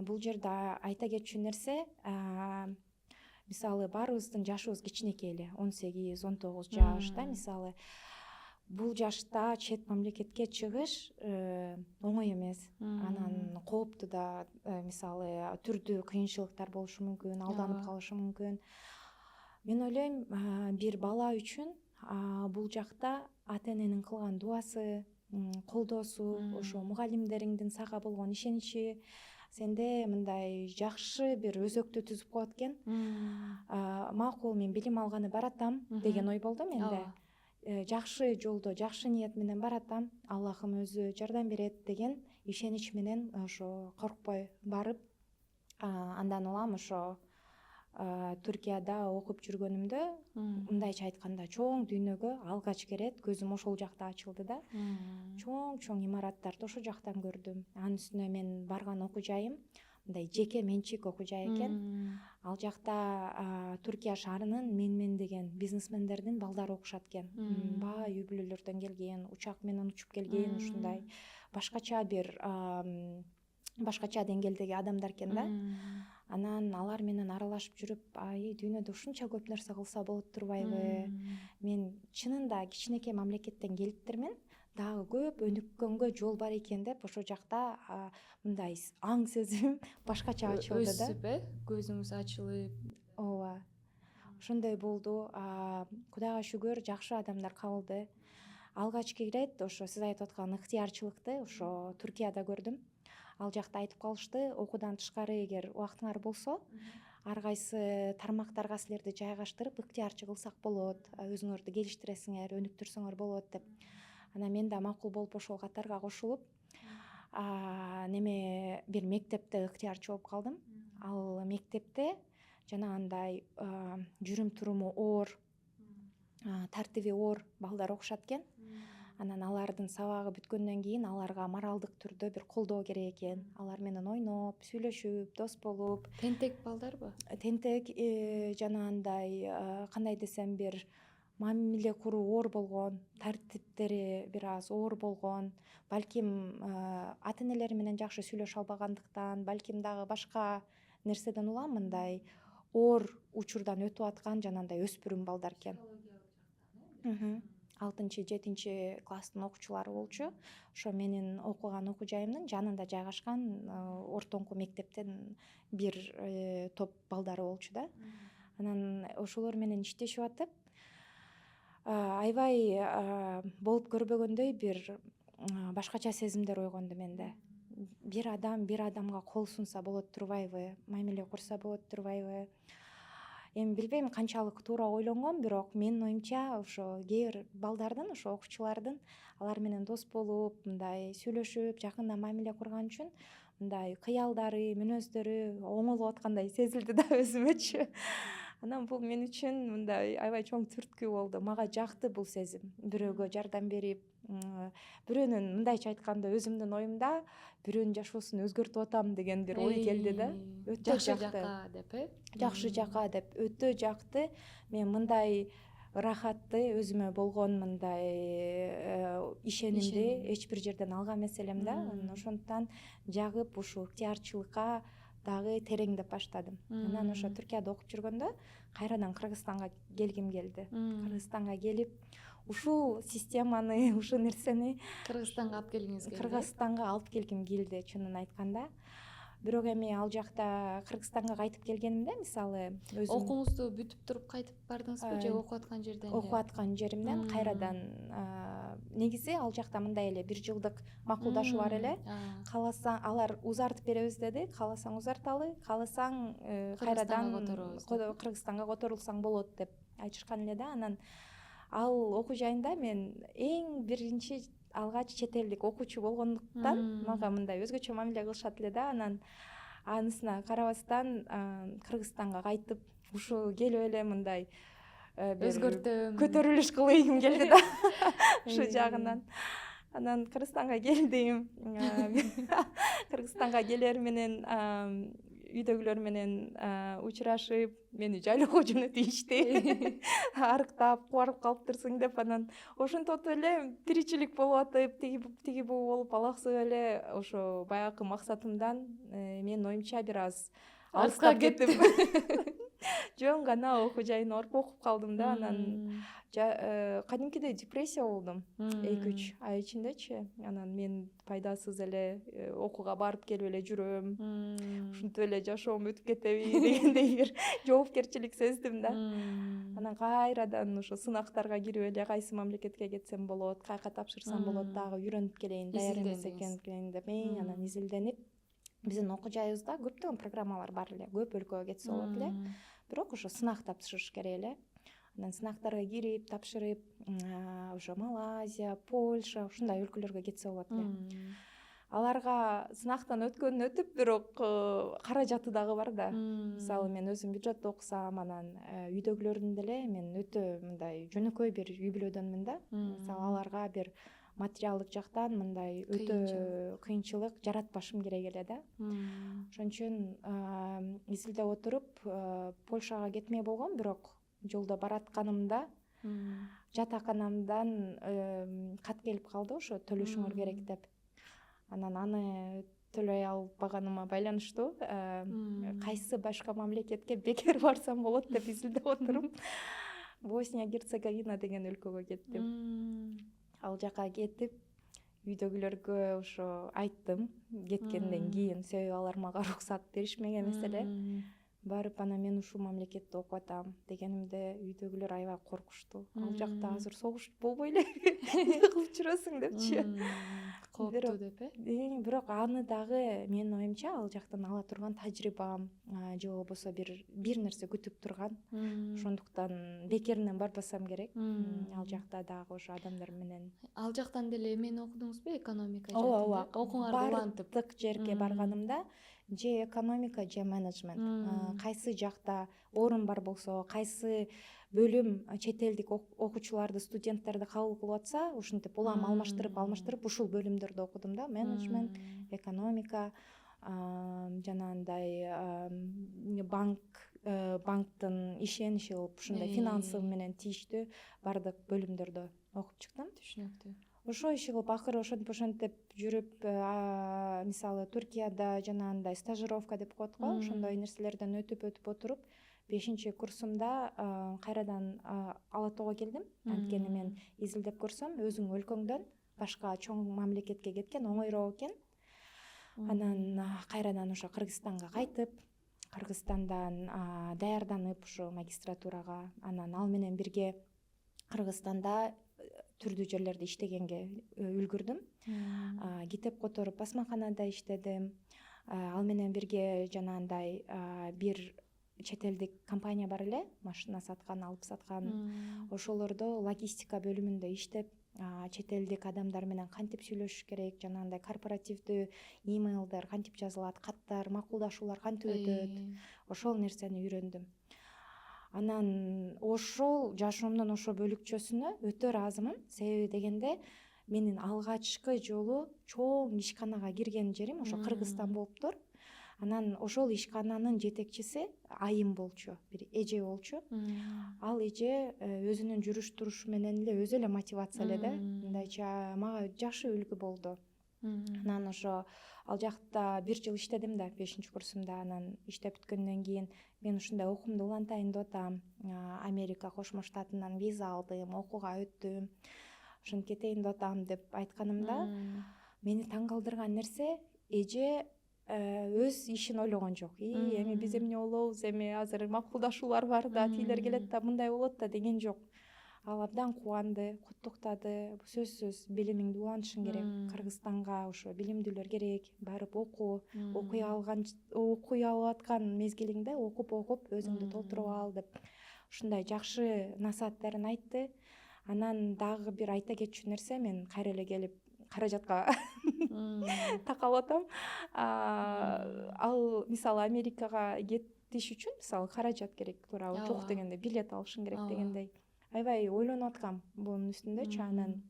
бул жерде айта кетчү нерсе, мисалы баарыбыздын жашыбыз кичинекей эле, 18-19 жаш да, мисалы бул жашта чет мамлекетке чыгыш оңой эмес. Анан кооптуу да, мисалы түрдүү кыйынчылыктар болушу мүмкүн, алданып калышы мүмкүн. Мен ойлойм, бир бала үчүн бул жакта ата эненин кылган дуасы, колдоосу, ошо мугалимдериңдин сага болгон ишеничи сенде мындай жакшы бир өзөктү түзүп коет экен. Макул, мен билим алганы баратам деген ой болду менде. Жакшы жолдо, жакшы ниет менен баратам, Аллахым өзү жардам берет деген ишенич менен ошо коркпой барып, андан улам ошо Туркияда окуп жүргөнүмдө, мындайча айтканда, чоң дүйнөгө алгач керет көзүм ошол жакта ачылды да. Чоң имараттарды ошол жактан көрдүм. Анын үстүнө мен барган окуу жайым мындай жеке менчик окуу жай экен. Ал жакта Туркия шаарынын менмен деген бизнесмендердин балдары окушат экен. Бай үй бүлөлөрдөн келген, учак менен учуп келген, ушундай башкача бир башкача деңгээлдеги адамдар экен да. Анан алар менен аралашып жүрүп, дүйнөдө ушунча көп нерсе кылса болот турбайбы? Мен чынында кичинекей мамлекеттен келиптирмин, дагы көп өнүккөнгө жол бар экен деп ошол жакта мындай аң сезим башкача ачылды да. Өсүп, көзүңүз ачылып. Ооба. Ошондой болду. Кудайга шүгүр, жакшы адамдар кабылды. Алгачкы ирет ошо сиз айтып аткан ыктыярчылыкты ошо Туркияда көрдүм. Ал жакта айтып калышты, окуудан тышкары эгер убактыңар болсо, ар кайсы тармактарга силерди жайгаштырып ыктыярчы кылсак болот, өзүңөрдү келиштиресиңер, өнүктүрсөңөр болот деп. Анан мен да макул болуп ошол катарга кошулуп, неме бир мектепте ыктыярчы болуп калдым. Ал мектепте жанагындай жүрүм туруму оор, тартиби оор балдар окушат экен. Анан алардын сабагы бүткөндөн кийин аларга моралдык түрдө бир колдоо керек экен. Алар менен ойноп, сүйлөшүп, дос болуп. Тентек балдарбы? Тентек, жанагындай кандай десем, бир мамиле куруу оор болгон, тартиптери бир аз оор болгон, балким ата энелери менен жакшы сүйлөшө албагандыктан, балким дагы башка нерседен улам мындай оор учурдан өтүп аткан жанагындай өспүрүм балдар экен. 6-7 класстын окуучулары болчу. Ошо менин окуган окуу жайымдын жанында жайгашкан ортоңку мектептен бир топ балдары болчу да. Анан ошолор менен иштешип атып, аябай болуп көрбөгөндөй бир башкача сезимдер ойгонду менде. Бир адам бир адамга кол сунса болот турбайбы, мамиле курса болот турбайбы? Эми билбейм канчалык туура ойлонгон, бирок менин оюмча ошо кээ бир балдардын, ошо окуучулардын алар менен дос болуп, мындай сүйлөшүп, жакында мамиле курган үчүн мындай кыялдары, мүнөздөрү оңолуп аткандай сезилди да өзүмөчү. Анан бул мен үчүн мындай аябай чоң түрткү болду. Мага жакты бул сезим. Бирөөгө жардам берип, бирөөнүн мындайча айтканда өзүмдүн оюмда бирөөнүн жашоосун өзгөртүп атам деген бир ой келди да. Өтө жакшы жакка деп, жакшы жакка деп өтө жакты. Мен мындай рахатты өзүмө болгон мындай ишенимди эч бир жерден алган эмес элем да. Ошондуктан жагып ушул ыктыярчылыкка дагы тереңдеп баштадым. Анан ошо Түркияда окуп жүргөндө кайрадан Кыргызстанга келгим келди. Кыргызстанга келип, ушул системаны, ушул нерсени Кыргызстанга алып келгиңиз келди. Кыргызстанга алып келгим келди, чынын айтканда. бирок эми ал жакта Кыргызстанга кайтып келгенимде мисалы өзүм окууңузду бүтүп туруп кайтып бардыңызбы же окуп аткан жерден эле? окуп аткан жеримден кайрадан негизи ал жакта мындай эле 1 жылдык макулдашуу бар эле. Кааласаң алар узартып беребиз деди. Кааласаң узарталы, кааласаң кайрадан Кыргызстанга которулсаң болот деп айтышкан эле да. Анан ал окуу жайында мен эң биринчи алгач чет элдик окуучу болгондуктан мага мындай өзгөчө мамиле кылышат эле да. Анан анысына карабастан Кыргызстанга кайтып ушу келип эле мындай өзгөртөм, көтөрүлүш кылыйм келди да ушу жагынан. Анан Кыргызстанга келдим. Кыргызстанга келер менен үйдөгүлөр менен учурашып, мени жайлоого жөнөтүп ичти. Арыктап, кубарып калыптырсың деп, анан ошентип эле тиричилик болуп атып, тиги бу болуп алаксып эле ошо баягы максатымдан менин оюмча бир аз алыстап кеттим. Жөн гана окуу жайын окуп калдым да. Анан кадимкидей депрессия болдум 2-3 ай ичиндечи. Анан мен пайдасыз эле окууга барып келип эле жүрөм. Ушинтип эле жашоом өтүп кетеби дегендей бир жоопкерчилик сездим да. Анан кайрадан ошо сынактарга кирип эле кайсы мамлекетке кетсем болот, каяка тапшырсам болот, дагы үйрөнүп келейин, даяр эмес экенин деп анан изилденип, биздин окуу жайыбызда көптөгөн программалар бар эле, көп өлкөгө кетсе болот эле. Бирок ошо сынак тапшырыш керек эле. Анан сынактарга кирип, тапшырып, ошо Малайзия, Польша ушундай өлкөлөргө кетсе болот эле. Аларга сынактан өткөн өтүп, бирок каражаты дагы бар да. Мисалы мен өзүм бюджетте окусам, анан үйдөгүлөрдүн деле мен өтө мындай жөнөкөй бир үй бүлөдөнмүн да. Мисалы аларга бир материалдык жактан мындай өтө кыйынчылык жаратпашым керек эле да. Ошон үчүн изилдеп отуруп Польшага кетмей болгом, бирок жолдо баратканымда жатаканамдан кат келип калды, ошо төлөшүңөр керек деп. Анан аны төлөй албаганыма байланыштуу кайсы башка мамлекетке бекер барсам болот деп изилдеп отуруп Босния Герцеговина деген өлкөгө кеттим. Ал жака кетип үйдөгүлөргө ошо айттым кеткенден кийин, себеби алар мага уруксат беришмеген эмес эле. Барып анан мен ушул мамлекетте окуп атам дегенимде үйдөгүлөр аябай коркушту. Ал жакта азыр согуш болбой эле эмне кылып жүрөсүң депчи. Кооптуу деп Бирок аны дагы менин оюмча ал жактан ала турган тажрыйбам же болбосо бир нерсе күтүп турган. Ошондуктан бекеринен барбасам керек. Ал жакта дагы ошо адамдар менен. Ал жактан деле эмнени окудуңузбу? Экономика же? Ооба, окууңарды улантып. Бардык жерге барганымда же экономика, же менеджмент. Кайсы жакта орун бар болсо, кайсы бөлүм чет элдик окуучуларды, студенттерди кабыл кылып атса, ушинтип улам алмаштырып ушул бөлүмдөрдү окудум да. Менеджмент, экономика, жанагындай банктын ишеничи болуп ушундай финансы менен тийиштүү бардык бөлүмдөрдү окуп чыктым. Түшүнүктүү. Ошо иши кылып акыры ошентип жүрүп, мисалы Туркияда жанагындай стажировка деп коет го, ошондой нерселерден өтүп отуруп 5-чи курсумда кайрадан Ала Тоого келдим. Анткени мен изилдеп көрсөм, өзүң өлкөңдөн башка чоң мамлекетке кеткен оңойроо экен. Анан кайрадан ошо Кыргызстанга кайтып, Кыргызстандан даярданып ушу магистратурага, анан ал менен бирге Кыргызстанда түрдүү жерлерде иштегенге үлгүрдүм. Китеп которуп басмаканада иштедим. Ал менен бирге жанагындай бир чет элдик компания бар эле, машина саткан, алып саткан. Ошолордо логистика бөлүмүндө иштеп, чет элдик адамдар менен кантип сүйлөшүш керек, жанагындай корпоративдүү имейлдер кантип жазылат, каттар, макулдашуулар кантип өтөт, ошол нерсени үйрөндүм. Анан ошол жашоомдун ошо бөлүкчөсүнө өтө ыраазымын. Себеби дегенде менин алгачкы жолу чоң ишканага кирген жерим ошо Кыргызстан болуптур. Анан ошол ишкананын жетекчиси айым болчу, бир эже болчу. Ал эже өзүнүн жүрүш турушу менен эле өзү эле мотивация эле да. Мындайча мага жакшы үлгү болду. Анан ошо ал жакта 1 жыл иштедим да, 5-чи курсумда. Анан иштеп бүткөндөн кийин мен ушундай окуумду улантайын деп атам. Америка Кошмо Штатынан виза алдым, окууга өттүм. Ошентип кетейин деп атам деп айтканымда, мени таң калтырган нерсе, эже өз ишин ойлогон жок. Эми биз эмне болобуз, эми азыр макулдашуулар бар да, тийлер келет да, мындай болот да деген жок. Ал абдан кубанды, куттуктады. Сөзсүз билимиңди улантышың керек. Кыргызстанга ошо билимдүүлөр керек. Барып окуй алып аткан мезгилиңде окуп өзүңдү толтуруп ал деп ушундай жакшы насааттарын айтты. Анан дагы бир айта кетчү нерсе, мен кайра эле келип каражатка такалып атам. Ал мисалы Америкага кетиш үчүн мисалы каражат керек, туурабы, жок дегенде билет алышың керек дегендей. Аябай ойлонуп аткам бунун үстүндөчү. Анан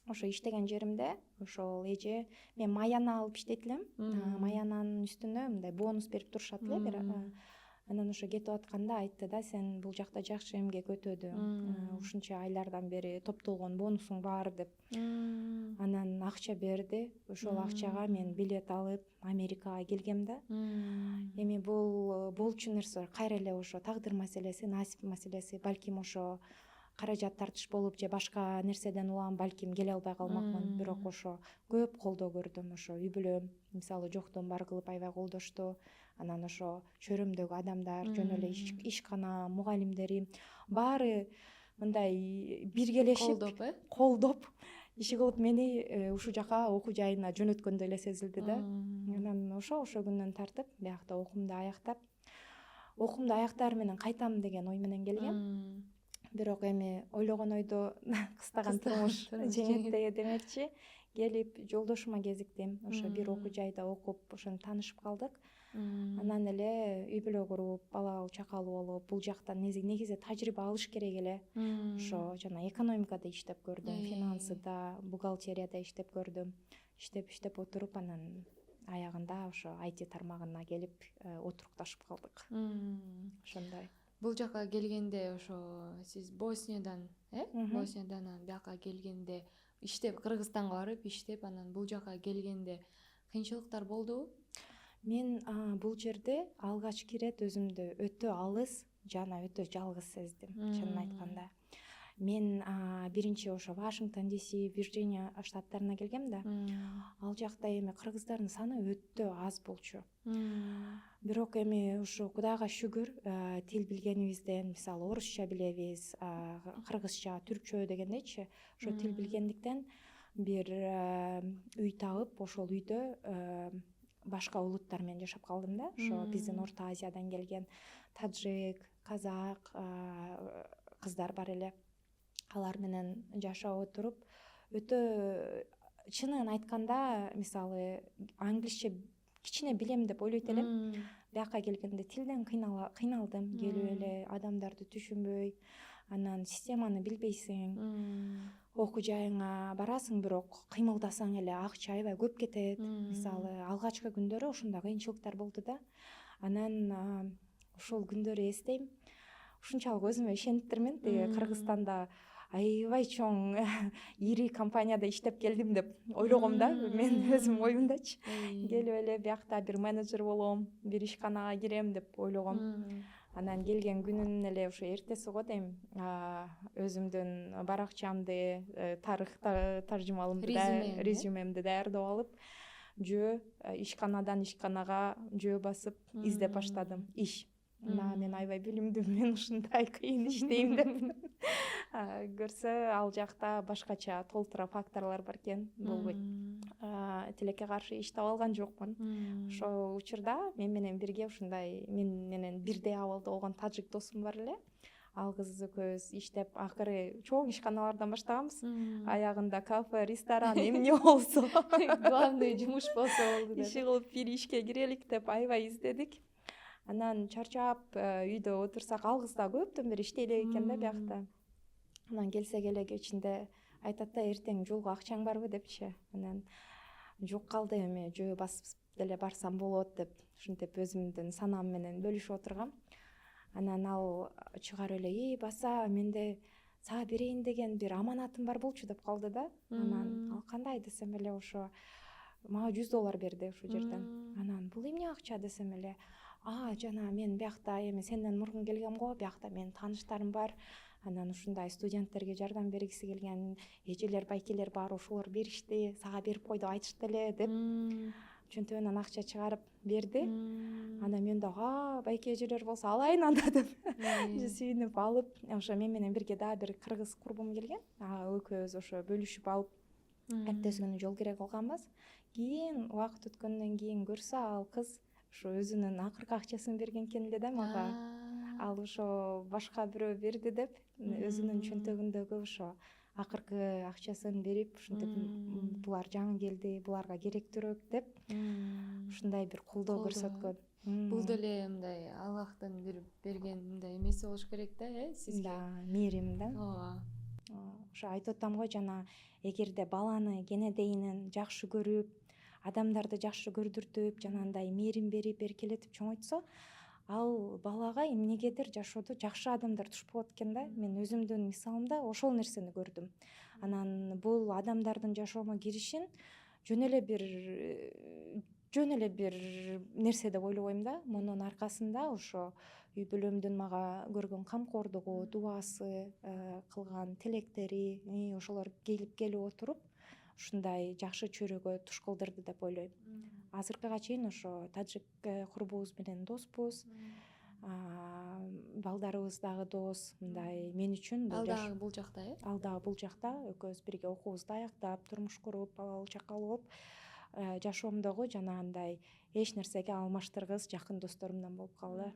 ошо иштеген жеримде ошол эже, мен маяна алып иштейт элем. Маянанын үстүнө мындай бонус берип турушат эле бир. Анан ошо кетип атканда айтты да, сен бул жакта жакшы эмгек өтөдүң, ушунча айлардан бери топтолгон бонусуң бар деп. Анан акча берди. Ошол акчага мен билет алып Америкага келгем да. Эми бул болчу нерсе кайра эле ошо тагдыр маселеси, насип маселеси. Балким ошо каражат тартыш болуп же башка нерседен улам балким келе албай калмакмын. Бирок ошо көп колдоо көрдүм. Ошо үй бүлөм мисалы жоктон бар кылып аябай колдошту. Анан ошо чөрөмдөгү адамдар, жөн эле ишкана мугалимдери баары мындай биргелешип колдоп иши кылып мени ушул жака окуу жайына жөнөткөндөй эле сезилди да. Анан ошо күндөн тартып биякта окуумду аяктаар менен кайтам деген ой менен келгем. Бирок эми ойлогон ойдо кыстаган турмуш жеңет демекчи. Келип жолдошума кезиктим. Ошо бир окуу жайда окуп, ошентип таанышып калдык. Анан эле үй бүлө куруп, бала чакалуу болуп, бул жактан негизи тажрыйба алыш керек эле. Ошо жана экономикада иштеп көрдүм, финансыда, бухгалтерияда иштеп көрдүм. Иштеп отуруп, анан аягында ошо IT тармагына келип отурукташып калдык. Ошондой. Бул жака келгенде ошо сиз Босниядан бияка келгенде иштеп, Кыргызстанга барып иштеп, анан бул жака келгенде кыйынчылыктар болдубу? Мен бул жерде алгачкы ирет өзүмдү өтө алыс жана өтө жалгыз сездим, чынын айтканда. Мен биринчи ошо Вашингтон, ДС, Вирджиния штаттарына келгем да. Ал жакта эми кыргыздардын саны өтө аз болчу. Бирок эми ошо Кудайга шүгүр, тил билгенибизден, мисалы орусча билебиз, кыргызча, түркчө дегендейчи, ошо тил билгендиктен бир үй тагып, ошол үйдө башка улуттар менен жашап калдым да. Ошо биздин Орто Азиядан келген таджик, казак кыздар бар эле. Алар менен жашап отуруп, өтө чынын айтканда, мисалы англисче кичине билем деп ойлойт элем. Бияка келгенде тилден кыйналдым, келип эле адамдарды түшүнбөй, анан системаны билбейсиң. Окуу жайыңа барасың, бирок кыймылдасаң эле акча аябай көп кетет. Мисалы алгачкы күндөрү ушундай кыйынчылыктар болду да. Анан ошол күндөрү эстейм. Ушунчалык өзүмө ишениптирмин, тиги Кыргызстанда аябай чоң ири компанияда иштеп келдим деп ойлогом да, мен өзүм оюмдачы. Келип эле биякта бир менеджер болом, бир ишканага кирем деп ойлогом. Анан келген күнүнүн эле ошо эртеси го дейм, өзүмдүн баракчамды, тарых таржымалымды, резюмемди даярдап алып, ишканадан ишканага жөө басып издеп баштадым иш. Мен аябай билимдүүмүн, ушундай кыйын иштейм деп. Көрсө ал жакта башкача толтура факторлор бар экен, болбойт. Тилекке каршы иш таба алган жокмун. Ошол учурда мен менен бирге ушундай мен менен бирдей абалда болгон таджик досум бар эле. Ал кыз экөөбүз иштеп, акыры чоң ишканалардан баштаганбыз. Аягында кафе, ресторан эмне болсо, главный жумуш болсо болду деп. Иши кылып бир ишке кирелик деп аябай издедик. Анан чарчап үйдө отурсак, ал кыз да көптөн бери иштей элек экен да биякта. Анан келсек эле кечинде айтат да, эртең жолго акчаң барбы депчи. Анан жок калды, эми жөө басып деле барсам болот деп, ушинтип өзүмдүн санаам менен бөлүшүп отургам. Анан ал чыгарып эле, баса, менде сага берейин деген бир аманатым бар болчу деп калды да. Анан ал кандай десем эле, ошо мага $100 берди ошол жерден. Анан бул эмне акча десем эле, жана мен биякта эми сенден мурун келгем го, биякта менин тааныштарым бар. Анан ушундай студенттерге жардам бергиси келген эжелер, байкелер бар, ошолор беришти, сага берип кой деп айтышты эле деп чөнтөгүнөн акча чыгарып берди. Анан мен дагы байке эжелер болсо алайын анда деп сүйүнүп алып, ошо мен менен бирге дагы бир кыргыз курбум келген. Экөөбүз ошо бөлүшүп алып эртеси күнү жол кире кылганбыз. Кийин убакыт өткөндөн кийин көрсө ал кыз ошо өзүнүн акыркы акчасын берген экен эле да мага. Ал ошо башка бирөө берди деп өзүнүн чөнтөгүндөгү ошо акыркы акчасын берип, ушинтип булар жаңы келди, буларга керектүүрөөк деп ушундай бир колдоо көрсөткөн. Бул деле мындай Аллахтын бир берген мындай эмеси болуш керек да, сизге. Да, мээрим да. Ооба. Ошо айтып атам го, жана эгерде баланы кенедейинен жакшы көрүп, адамдарды жакшы көрдүртүп, жанагындай мээрим берип, эркелетип чоңойтсо, ал балага эмнегедир жашоодо жакшы адамдар туш болот экен да. Мен өзүмдүн мисалымда ошол нерсени көрдүм. Анан бул адамдардын жашоомо киришин жөн эле бир нерсе деп ойлобойм да. Мунун аркасында ошо үй бүлөмдүн мага көргөн камкордугу, дубасы, кылган тилектери, ошолор келип отуруп ушундай жакшы чөйрөгө туш кылдырды деп ойлойм. Азыркыга чейин ошо тажик курбубуз менен доспуз, балдарыбыз дагы дос. Мындай мен үчүн Ал дагы бул жакта, Ал дагы бул жакта. Экөөбүз бирге окуубузду аяктап, турмуш куруп, бала чакалуу болуп, жашоомдогу жанагындай эч нерсеге алмаштыргыс жакын досторумдан болуп калды.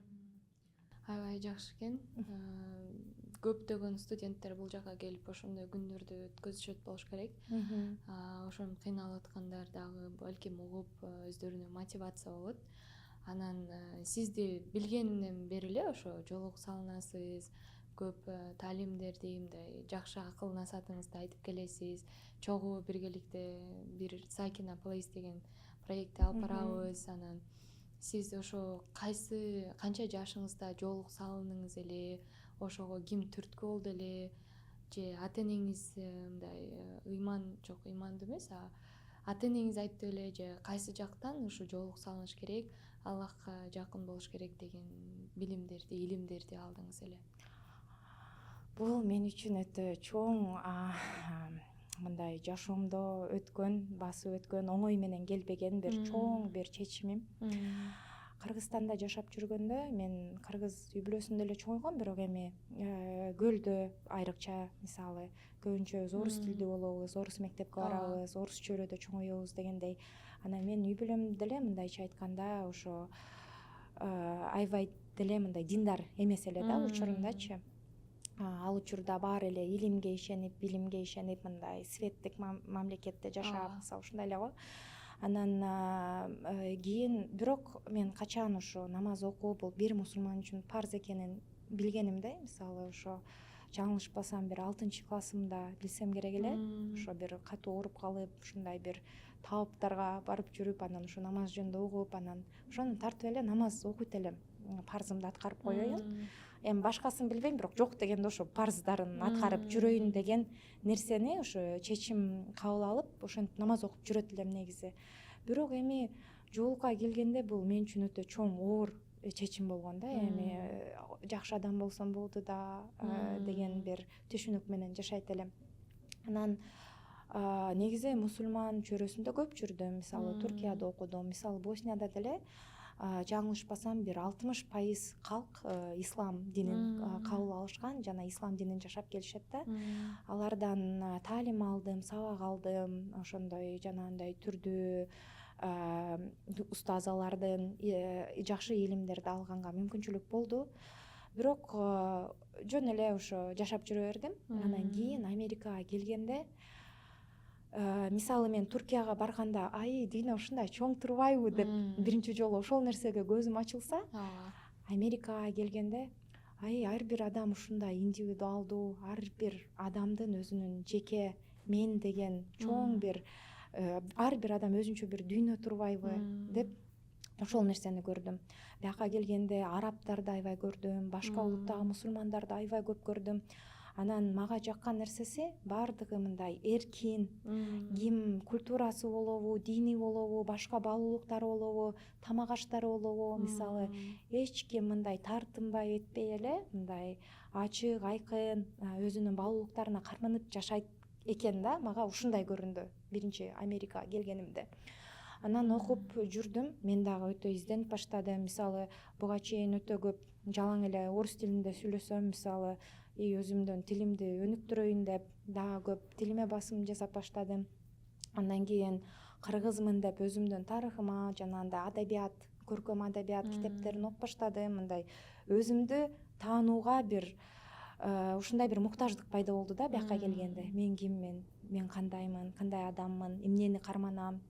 Аябай жакшы экен. Көптөгөн студенттер бул жака келип ошондой күндөрдү өткөзүшөт болуш керек. Ошентип кыйналып аткандар дагы балким угуп өздөрүнө мотивация болот. Анан сизди билгенден бери эле ошо жолугуп салынасыз, көп таалимдерди, мындай жакшы акыл насаатыңызды айтып келесиз. Чогуу биргеликте бир Сакина Плейс деген проектти алып барабыз. Анан сиз ошо канча жашыңызда жолугуп салдыңыз эле, ошого ким түрткү болду эле, же ата энеңиз мындай ыймандуу эмес, ата энеңиз айтты эле, же кайсы жактан ушу жолугуп салыш керек, Аллахка жакын болуш керек деген билимдерди, илимдерди алдыңыз эле? Бул мен үчүн өтө чоң мындай жашоомдо басып өткөн, оңой менен келбеген бир чоң бир чечимим. Кыргызстанда жашап жүргөндө мен кыргыз үй бүлөсүндө эле чоңойгом, бирок эми көлдө айрыкча, мисалы көбүнчө орус тилдүү болобуз, орус мектепке барабыз, орус чөйрөдө чоңоебуз дегендей. Анан менин үй бүлөм деле мындайча айтканда ошо аябай деле мындай диндар эмес эле да учурундачы. Ал учурда баары эле илимге ишенип, билимге ишенип, мындай светтик мамлекетте жашап, мисалы ушундай эле го. Анан кийин бирок мен качан ошо намаз окуу бул бир мусулман үчүн парз экенин билгенимде, мисалы ошо жаңылышпасам бир 6-классымда билсем керек эле, ошо бир катуу ооруп калып, ушундай бир табыптарга барып жүрүп, анан ошо намаз жөнүндө угуп, анан ошону тартып эле намаз окуйт элем, парзымды аткарып коеюн. Эми башкасын билбейм, бирок жок дегенде ошо парздарын аткарып жүрөйүн деген нерсени ошо чечим кабыл алып, ошентип намаз окуп жүрөт элем негизи. Бирок эми жолукка келгенде бул мен үчүн өтө чоң оор чечим болгон да. Эми жакшы адам болсом болду да деген бир түшүнүк менен жашайт элем. Анан негизи мусулман чөйрөсүндө көп жүрдүм. Мисалы Туркияда окудум, мисалы Боснияда деле жаңылышпасам бир 60% калк ислам динин кабыл алышкан жана ислам динин жашап келишет да. Алардан таалим алдым, сабак алдым, ошондой жанагындай түрдүү устазалардын жакшы илимдерди алганга мүмкүнчүлүк болду. Бирок жөн эле ошо жашап жүрө бердим. Анан кийин Америкага келгенде, мисалы мен Туркияга барганда, дүйнө ушундай чоң турбайбы деп биринчи жолу ошол нерсеге көзүм ачылса, Америкага келгенде, ар бир адам ушундай индивидуалдуу, ар бир адамдын өзүнүн жеке мен деген чоң бир, ар бир адам өзүнчө бир дүйнө турбайбы деп ошол нерсени көрдүм. Бияка келгенде арабтарды аябай көрдүм, башка улуттагы мусулмандарды аябай көп көрдүм. Анан мага жаккан нерсеси баардыгы мындай эркин, ким культурасы болобу, дини болобу, башка баалуулуктары болобу, тамак аштары болобу, мисалы эч ким мындай тартынбай этпей эле, мындай ачык, айкын өзүнүн баалуулуктарына карманып жашайт экен да. Мага ушундай көрүндү биринчи Америкага келгенимде. Анан окуп жүрдүм, мен дагы өтө изденип баштадым. Мисалы буга чейин өтө көп жалаң эле орус тилинде сүйлөсөм, мисалы өзүмдүн тилимди өнүктүрөйүн деп дагы көп тилиме басым жасап баштадым. Андан кийин кыргызмын деп өзүмдүн тарыхыма, жанагындай адабият, көркөм адабият китептерин окуп баштадым. Мындай өзүмдү таанууга бир ушундай бир муктаждык пайда болду да бияка келгенде. Мен киммин, мен кандаймын, кандай адаммын, эмнени карманам,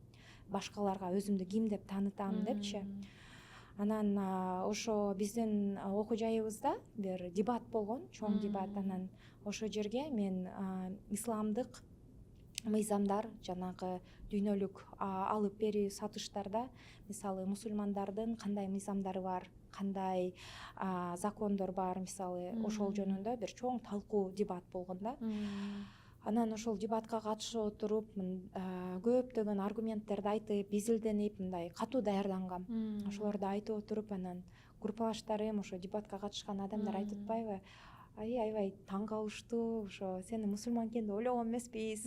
башкаларга өзүмдү ким деп таанытам депчи. Анан ошо биздин окуу жайыбызда бир дебат болгон, чоң дебат. Анан ошол жерге мен исламдык мыйзамдар, жанагы дүйнөлүк алып бери сатыштарда мисалы мусулмандардын кандай мыйзамдары бар, кандай закондор бар, мисалы ошол жөнүндө бир чоң талкуу дебат болгон да. Анан ошол дебатка катышып отуруп көптөгөн аргументтерди айтып, изилденип, мындай катуу даярдангам. Ошолорду айтып отуруп, анан группалаштарым, ошо дебатка катышкан адамдар айтып атпайбы, аябай таң калыштуу, ошо сени мусулман экен деп ойлогон эмеспиз.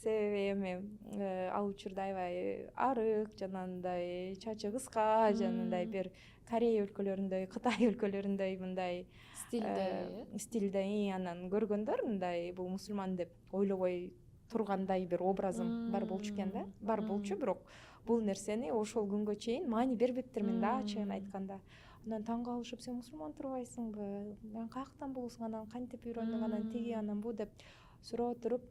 Себеби эми ал учурда аябай арык, жанагындай чачы кыска, жанагындай бир Корея өлкөлөрүндөй, Кытай өлкөлөрүндөй мындай стилде, анан көргөндөр мындай бул мусулман деп ойлобой тургандай бир образым бар болчу экен да. Бар болчу, бирок бул нерсени ошол күнгө чейин маани бербептирмин да, ачыгын айтканда. Анан таң калышып, сен мусулман турбайсыңбы? Мен каяктан болосуң, анан кантип үйрөндүң, анан тиги, анан бу деп сурап туруп,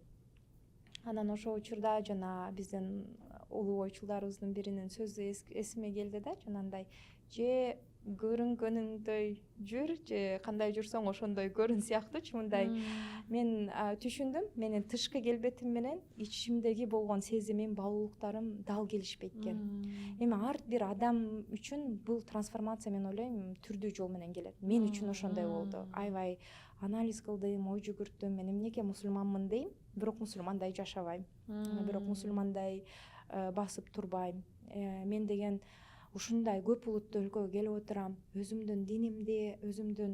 анан ошол учурда жана биздин улуу ойчулдарыбыздын биринин сөзү эсиме келди да, жанагындай же көрүнгөнүңдөй жүр, же кандай жүрсөң ошондой көрүн сыяктуучу мындай. Мен түшүндүм, менин тышкы келбетим менен ичимдеги болгон сезимим, баалуулуктарым дал келишпейт экен. Эми ар бир адам үчүн бул трансформация, мен ойлойм, түрдүү жол менен келет. Мен үчүн ошондой болду. Аябай анализ кылдым, ой жүгүрттүм. Мен эмнеге мусулманмын дейм, бирок мусулмандай жашабайм. Бирок мусулмандай басып турбайм. Мен деген ушундай көп улуттуу өлкөгө келип отурам. Өзүмдүн динимди, өзүмдүн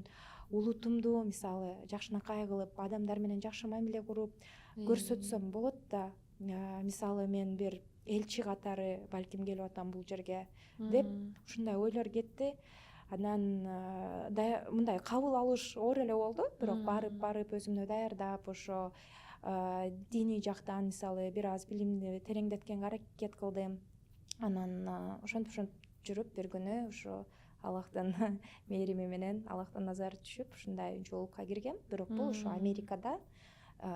улутумду мисалы жакшынакай кылып, адамдар менен жакшы мамиле куруп көрсөтсөм болот да. Мисалы мен бир элчи катары балким келип атам бул жерге деп ушундай ойлор кетти. Анан мындай кабыл алыш оор эле болду, бирок барып өзүмдү даярдап, ошо диний жактан мисалы бир аз билимди тереңдеткенге аракет кылдым. Анан ошентип жүрүп бир күнү ошо Аллахтын мээрими менен, Аллахтын назары түшүп ушундай жолукка киргем. Бирок бул ошо Америкада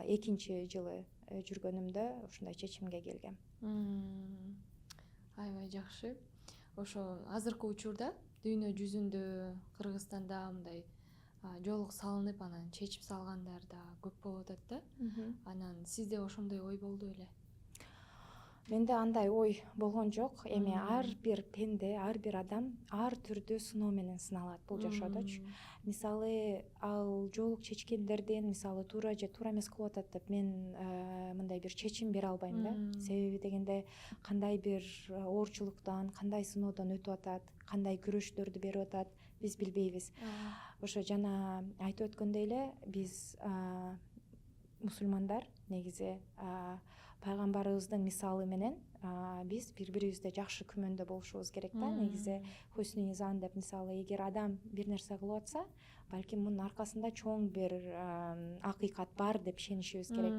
экинчи жылы жүргөнүмдө ушундай чечимге келгем. Аябай жакшы. Ошо азыркы учурда дүйнө жүзүндө, Кыргызстанда мындай жолук салынып, анан чечип салгандар да көп болуп атат да. Анан сизде ошондой ой болду беле? Менде андай ой болгон жок. Эми ар бир пенде, ар бир адам ар түрдүү сыноо менен сыналат бул жашоодочу. Мисалы ал жолук чечкендердин мисалы туура же туура эмес кылып атат деп мен мындай бир чечим бере албайм да. Себеби дегенде кандай бир оорчулуктан, кандай сыноодон өтүп атат, кандай күрөштөрдү берип атат, биз билбейбиз. Ошо жана айтып өткөндөй эле, биз мусулмандар негизи пайгамбарыбыздын мисалы менен биз бири-бирибизде жакшы күмөндө болушубуз керек да. Негизи хуснул изан деп, мисалы эгер адам бир нерсе кылып атса, балким мунун аркасында чоң бир акыйкат бар деп ишенишибиз керек.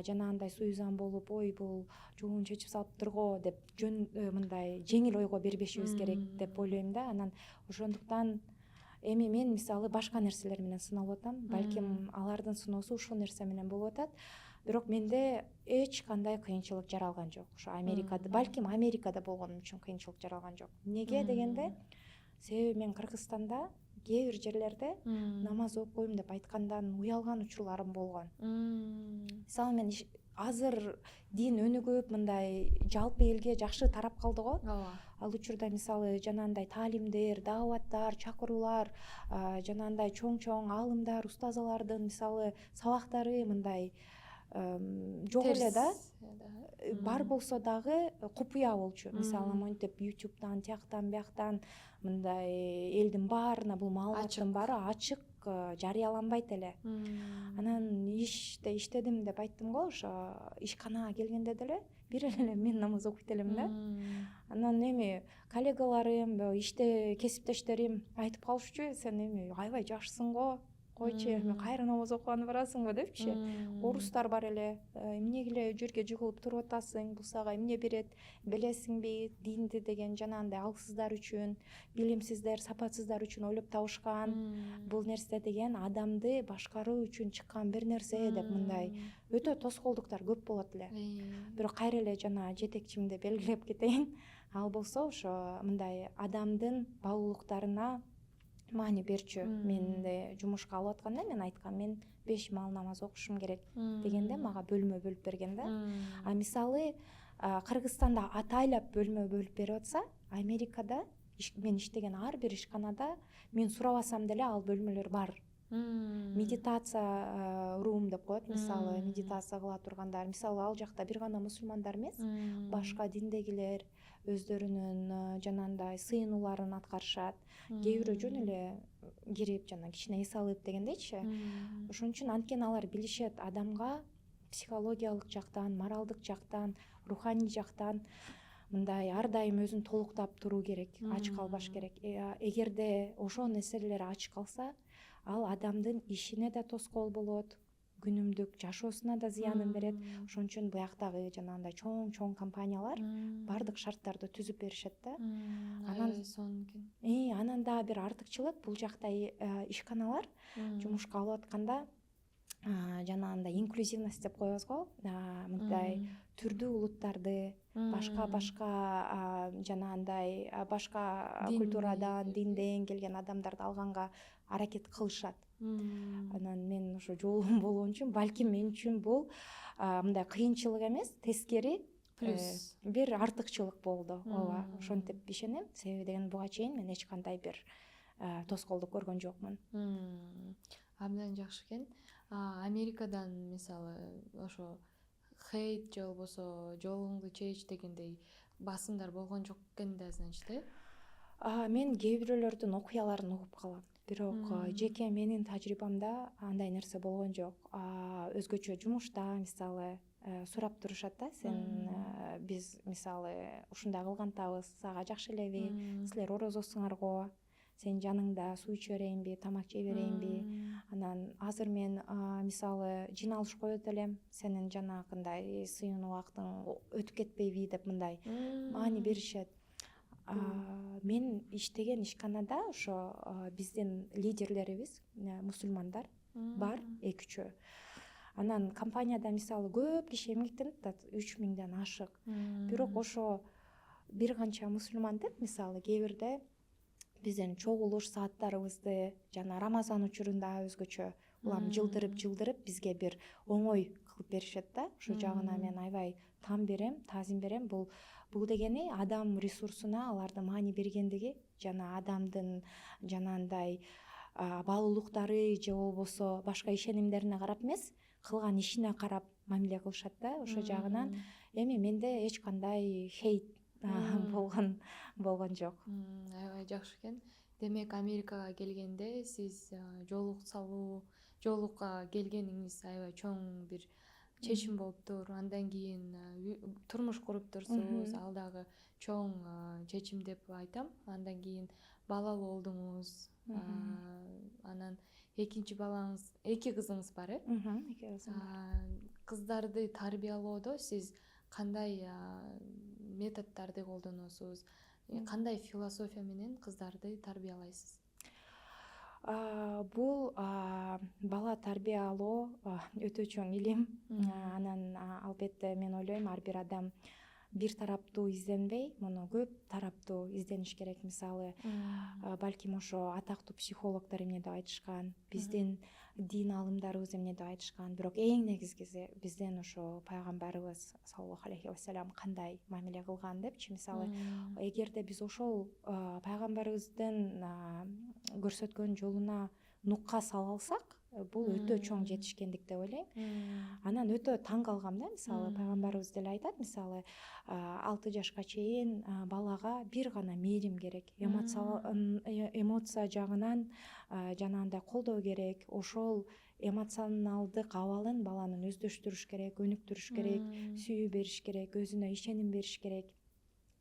Жанагындай суизан болуп, ой бул жолун чечип салыптыр го деп мындай жеңил ойго бербешибиз керек деп ойлойм да. Анан ошондуктан эми мен мисалы башка нерселер менен сыналып атам. Балким алардын сыноосу ушул нерсе менен болуп атат. Бирок менде эч кандай кыйынчылык жаралган жок. Ошо Америкада, балким Америкада болгонум үчүн кыйынчылык жаралган жок. Неге дегенде, себеби мен Кыргызстанда кээ бир жерлерде намаз окуйм деп айткандан уялган учурларым болгон. Мисалы мен азыр дин өнүгүп, мындай жалпы элге жакшы тарап калды го. Ал учурда мисалы жанагындай таалимдер, дааваттар, чакыруулар, жанагындай чоң аалымдар, устазалардын мисалы сабактары мындай жок эле да. Бар болсо дагы купуя болчу. Мисалы монтип YouTube'дан, тияктан, бияктан мындай элдин баарына бул маалыматтын баары ачык жарыяланбайт эле. Анан иш иште иштедим деп айттым го, ошо ишканага келгенде деле бир эле мен намаз окуйт элем да. Анан эми коллегаларым, иште кесиптештерим айтып калышчу, сен эми аябай жакшысың го, койчу эми кайра намаз окуганы барасың го депчи. Орустар бар эле, эмнеге эле жерге жыгылып туруп атасың, бул сага эмне берет, билесиңби, динди деген жанагындай алсыздар үчүн, билимсиздер, сапатсыздар үчүн ойлоп табышкан. Бул нерсе деген адамды башкаруу үчүн чыккан бир нерсе деп мындай өтө тоскоолдуктар көп болот эле. Бирок кайра эле жана жетекчимди белгилеп кетейин. Ал болсо ошо мындай адамдын баалуулуктарына маани берчү. Менди жумушка алып атканда мен айткам, мен 5 маал намаз окушум керек дегенде мага бөлмө бөлүп берген да. А мисалы Кыргызстанда атайлап бөлмө бөлүп берип атса, Америкада мен иштеген ар бир ишканада мен сурабасам деле ал бөлмөлөр бар. Медитация рум деп коет, мисалы медитация кыла тургандар. Мисалы ал жакта бир гана мусулмандар эмес, башка диндегилер өздөрүнүн жанагындай сыйынууларын аткарышат. Кээ бирөө жөн эле кирип жана кичине эс алып дегендейчи. Ошон үчүн анткени алар билишет адамга психологиялык жактан, моралдык жактан, руханий жактан мындай ар дайым өзүн толуктап туруу керек, ач калбаш керек. Эгерде ошол нерселер ач калса, ал адамдын ишине да тоскоол болот, күнүмдүк жашоосуна да зыянын берет. Ошон үчүн буяктагы жанагындай чоң компаниялар бардык шарттарды түзүп беришет да. Анан дагы бир артыкчылык, бул жакта ишканалар жумушка алып атканда жанагындай инклюзивность деп коебуз го, мындай түрдүү улуттарды, башка жанагындай башка культурадан, динден келген адамдарды алганга аракет кылышат. Анан мен ошо жолум болгон үчүн, балким мен үчүн бул мындай кыйынчылык эмес, тескери плюс бир артыкчылык болду. Ооба, ошентип ишенем. Себеби деген буга чейин мен эч кандай бир тоскоолдук көргөн жокмун. Абдан жакшы экен. Америкадан мисалы ошо хейт же болбосо жолуңду чеч дегендей басымдар болгон жок экен да, значит, Мен кээ бирөөлөрдүн окуяларын угуп калам. Бирок жеке менин тажрыйбамда андай нерсе болгон жок. Өзгөчө жумушта мисалы сурап турушат да, сен биз мисалы ушундай кылгантабыз, сага жакшы элеби, силер орозосуңар го, сен жаныңда суу иче берейинби, тамак жей берейинби. Анан азыр мен мисалы жыйналыш коет элем, сенин жанагындай сыйынуу убактың өтүп кетпейби деп мындай маани беришет. Мен иштеген ишканада ошо биздин лидерлерибиз мусулмандар бар, 2-3. Анан компанияда мисалы көп киши эмгектенип атат, 3000ден ашык. Бирок ошо бир канча мусулман деп, мисалы кээ бирде биздин чогулуш сааттарыбызды жана Рамазан учурунда өзгөчө улам жылдырып бизге бир оңой кылып беришет да. Ошол жагына мен аябай таазим берем. Бул дегени адам ресурсуна алардын маани бергендиги жана адамдын жанагындай баалуулуктары же болбосо башка ишенимдерине карап эмес, кылган ишине карап мамиле кылышат да. Ошол жагынан эми менде эч кандай хейт болгон жок. Аябай жакшы экен. Демек Америкага келгенде сиз жолукка келгениңиз аябай чоң бир чечим болуптур. Андан кийин турмуш куруп турсуз, ал дагы чоң чечим деп айтам. Андан кийин балалуу болдуңуз. Анан экинчи балаңыз, 2 кызыңыз бар, 2 кызым бар. Кыздарды тарбиялоодо сиз кандай методдорду колдоносуз? Кандай философия менен кыздарды тарбиялайсыз? Бул бала тарбиялоо өтө чоң илим. Анан албетте мен ойлойм, ар бир адам бир тараптуу изденбей, муну көп тараптуу издениш керек. Мисалы, балким ошо атактуу психологдор эмне деп айтышкан, биздин дин алымдарыбыз эмне деп айтышкан. Бирок эң негизгиси биздин ошо пайгамбарыбыз саллаллаху алейхи вассалам кандай мамиле кылган депчи. Мисалы, эгерде биз ошол пайгамбарыбыздын көрсөткөн жолуна нукка сала алсак, бул өтө чоң жетишкендик деп ойлойм. Анан өтө таң калгам да, мисалы пайгамбарыбыз деле айтат, мисалы 6 жашка чейин балага бир гана мээрим керек, эмоция жагынан жанагындай колдоо керек. Ошол эмоционалдык абалын баланын өздөштүрүш керек, өнүктүрүш керек, сүйүү бериш керек, өзүнө ишеним бериш керек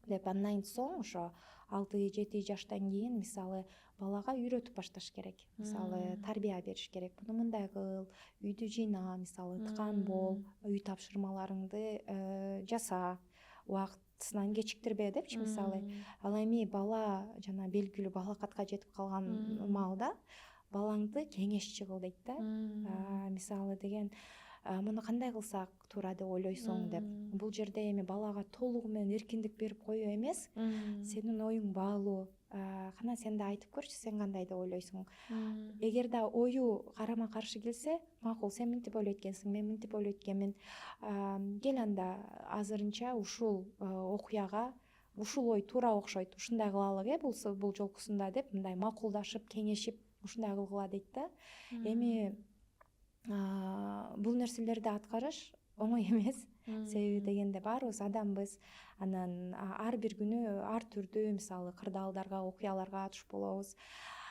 деп. Андан соң ошо 6-7 жаштан кийин мисалы балага үйрөтүп башташ керек. Мисалы тарбия бериш керек. Буну мындай кыл, үйдү жыйна, мисалы тыкан бол, үй тапшырмаларыңды жаса, убактысынан кечиктирбе депчи мисалы. Ал эми бала жана белгилүү балакатка жетип калган маалда балаңды кеңешчи кыл дейт да. Мисалы деген муну кандай кылсак туура деп ойлойсуң деп. Бул жерде эми балага толугу менен эркиндик берип коюу эмес, сенин оюң баалуу. Кана сен да айтып көрчү, сен кандай деп ойлойсуң. Эгер да ою карама каршы келсе, макул, сен мынтип ойлойт экенсиң, мен мынтип ойлойт экенмин. Кел анда азырынча ушул окуяга ушул ой туура окшойт, ушундай кылалык бул жолкусунда деп мындай макулдашып, кеңешип ушундай кылгыла дейт да. Эми бул нерселерди аткарыш оңой эмес. Себеби дегенде баарыбыз адамбыз. Анан ар бир күнү ар түрдүү мисалы кырдаалдарга, окуяларга туш болобуз.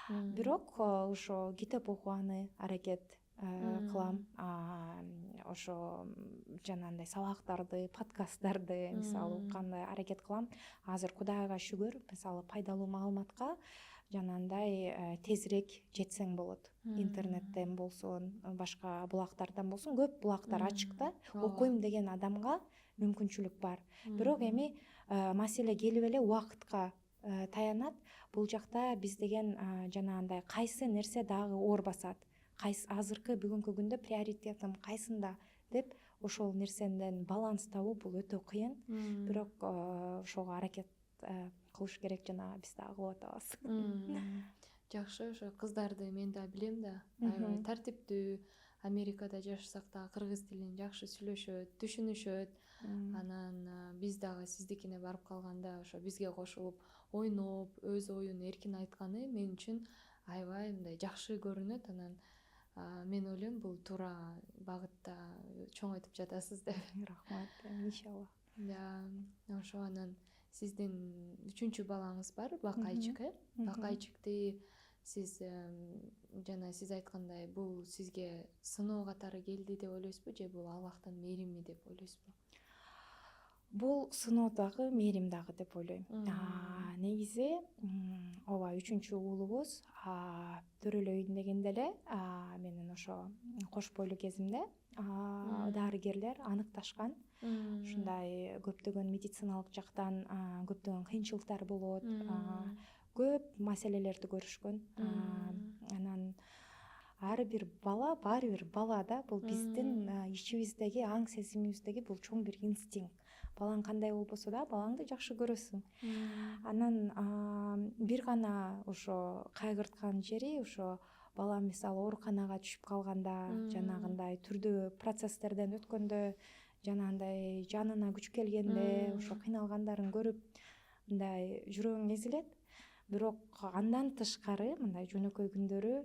Бирок ошо китеп окуганы аракет кылам. Ошо жанагындай сабактарды, подкасттарды мисалы укканды аракет кылам. Азыр Кудайга шүгүр, мисалы пайдалуу маалыматка жанагындай тезирээк жетсең болот. Интернеттен болсун, башка булактардан болсун, көп булактар ачык да. Окуйм деген адамга мүмкүнчүлүк бар. Бирок эми маселе келип эле убакытка таянат. Бул жакта биз деген жанагындай кайсы нерсе дагы оор басат, азыркы бүгүнкү күндө приоритетим кайсында деп ошол нерсенен баланс табуу бул өтө кыйын. Бирок ошого аракет кылыш керек, жана биз дагы кылып атабыз. Жакшы, ошо кыздарды мен да билем да. Аябай тартиптүү. Америкада жашасак да кыргыз тилин жакшы сүйлөшөт, түшүнүшөт. Анан биз дагы сиздикине барып калганда ошо бизге кошулуп ойноп, өз оюн эркин айтканы мен үчүн аябай мындай жакшы көрүнөт. Анан мен ойлойм бул туура багытта чоңойтуп жатасыз деп. Рахмат, иншалла. Да, ошо анан сиздин 3-чү балаңыз бар, Бакайчык, Бакайчыкты сиз жана сиз айткандай бул сизге сыноо катары келди деп ойлойсузбу, же бул Аллахтын мээрими деп ойлойсузбу? Бул сыноо дагы, мээрим дагы деп ойлойм. Негизи ооба 3-чү уулубуз төрөлөйүн дегенде эле менин ошо кош бойлуу кезимде дарыгерлер аныкташкан. Ушундай көптөгөн медициналык жактан көптөгөн кыйынчылыктар болот. Көп маселелерди көрүшкөн. Анан ар бир бала баары бир бала да. Бул биздин ичибиздеги, аң сезимибиздеги бул чоң бир инстинкт. Балаң кандай болбосо да балаңды жакшы көрөсүң. Анан бир гана ошо кайгырткан жери ошо бала мисалы ооруканага түшүп калганда, жанагындай түрдүү процесстерден өткөндө, жанагындай жанына күч келгенде, ошо кыйналгандарын көрүп мындай жүрөгүң эзилет. Бирок андан тышкары мындай жөнөкөй күндөрү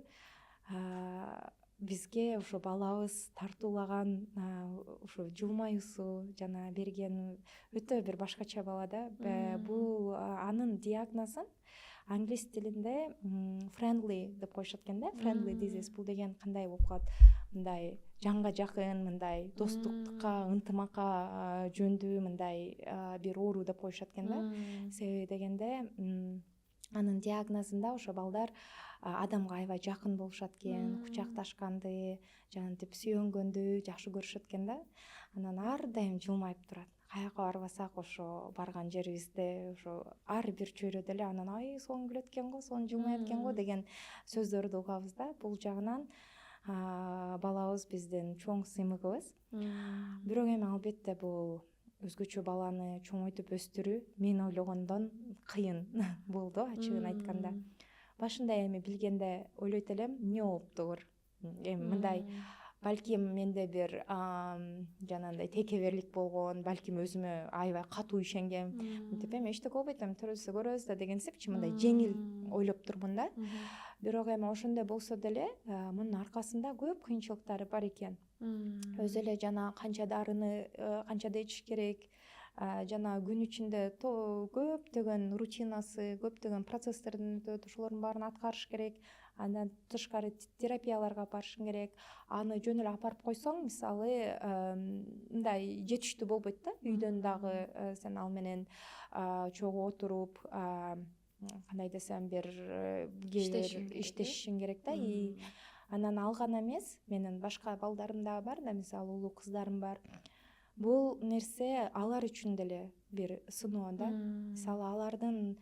бизге ошо балабыз тартуулаган ошо жылмаюусу жана берген өтө бир башкача бала да. Бул анын диагнозун англис тилинде friendly деп коюшат экен да. Friendly disease бул деген кандай болуп калат? Мындай жанга жакын, мындай достуктукка, ынтымакка жөндүү мындай бир оору деп коюшат экен да. Себеби дегенде анын диагнозунда ошо балдар адамга аябай жакын болушат экен, кучакташканды, жанагынтип сүйөнгөндү жакшы көрүшөт экен да. Анан ар дайым жылмайып турат. Каяка барбасак ошо барган жерибизде ошо ар бир чөйрөдө эле анан ай сонун күлөт экен го, сонун жылмайт экен го деген сөздөрдү угабыз да. Бул жагынан балабыз биздин чоң сыймыгыбыз. Бирок эми албетте бул өзгөчө баланы чоңойтуп өстүрүү мен ойлогондон кыйын болду, ачыгын айтканда. Башында эми билгенде ойлойт элем, эмне болуптур? Эми мындай балким менде бир жанагындай текеберлик болгон, балким өзүмө аябай катуу ишенгем. Мынтип эми эчтеке болбойт, эми төрөлсө көрөбүз да дегенсипчи мындай жеңил ойлоп турмун да. Бирок эми ошондой болсо деле мунун аркасында көп кыйынчылыктары бар экен. Өзү эле жана канча дарыны канчада ичиш керек, жана күн ичинде көптөгөн рутинасы, көптөгөн процесстерден өтөт, ошолордун баарын аткарыш керек. андан тышкары терапияларга барышың керек. Аны жөн эле апарып койсоң, мисалы мындай жетиштүү болбойт да. Үйдөн дагы сен ал менен чогуу отуруп, кандай десем, бир иштешишиң керек да. И анан ал гана эмес, менин башка балдарым дагы бар да, мисалы улуу кыздарым бар. Бул нерсе алар үчүн деле бир сыноо да. Мисалы алардын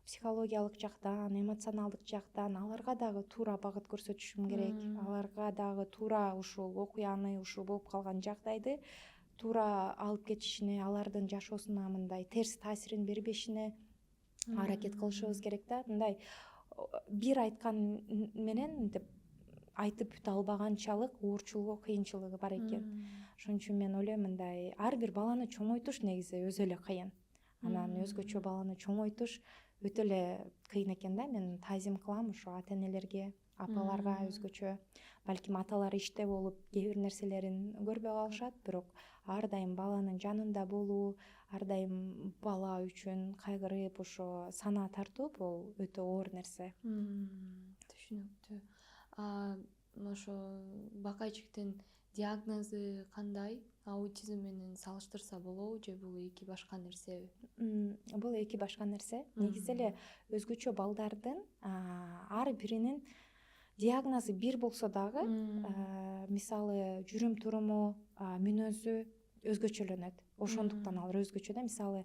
психологиялык жактан, эмоционалдык жактан аларга дагы туура багыт көрсөтүшүм керек. Аларга дагы туура ушул окуяны, ушул болуп калган жагдайды туура алып кетишине, алардын жашоосуна мындай терс таасирин бербешине аракет кылышыбыз керек да. Мындай бир айткан менен мынтип айтып бүтө албаганчалык оорчулугу, кыйынчылыгы бар экен. Ошон үчүн мен ойлойм, мындай ар бир баланы чоңойтуш негизи өзү эле кыйын. Анан өзгөчө баланы чоңойтуш өтө эле кыйын экен да. Мен таазим кылам ошо ата-энелерге, апаларга өзгөчө. Балким аталары иште болуп кээ бир нерселерин көрбөй калышат, бирок ар дайым баланын жанында болуу, ар дайым бала үчүн кайгырып, ошо санаа тартуу бул өтө оор нерсе. Түшүнүктүү. Ошо бакайчиктин диагнозу кандай? Аутизм менен салыштырса болобу же бул эки башка нерсеби? Бул эки башка нерсе. Негизи эле өзгөчө балдардын ар биринин диагнозу бир болсо дагы, мисалы жүрүм туруму, мүнөзү өзгөчөлөнөт. Ошондуктан алар өзгөчө да. Мисалы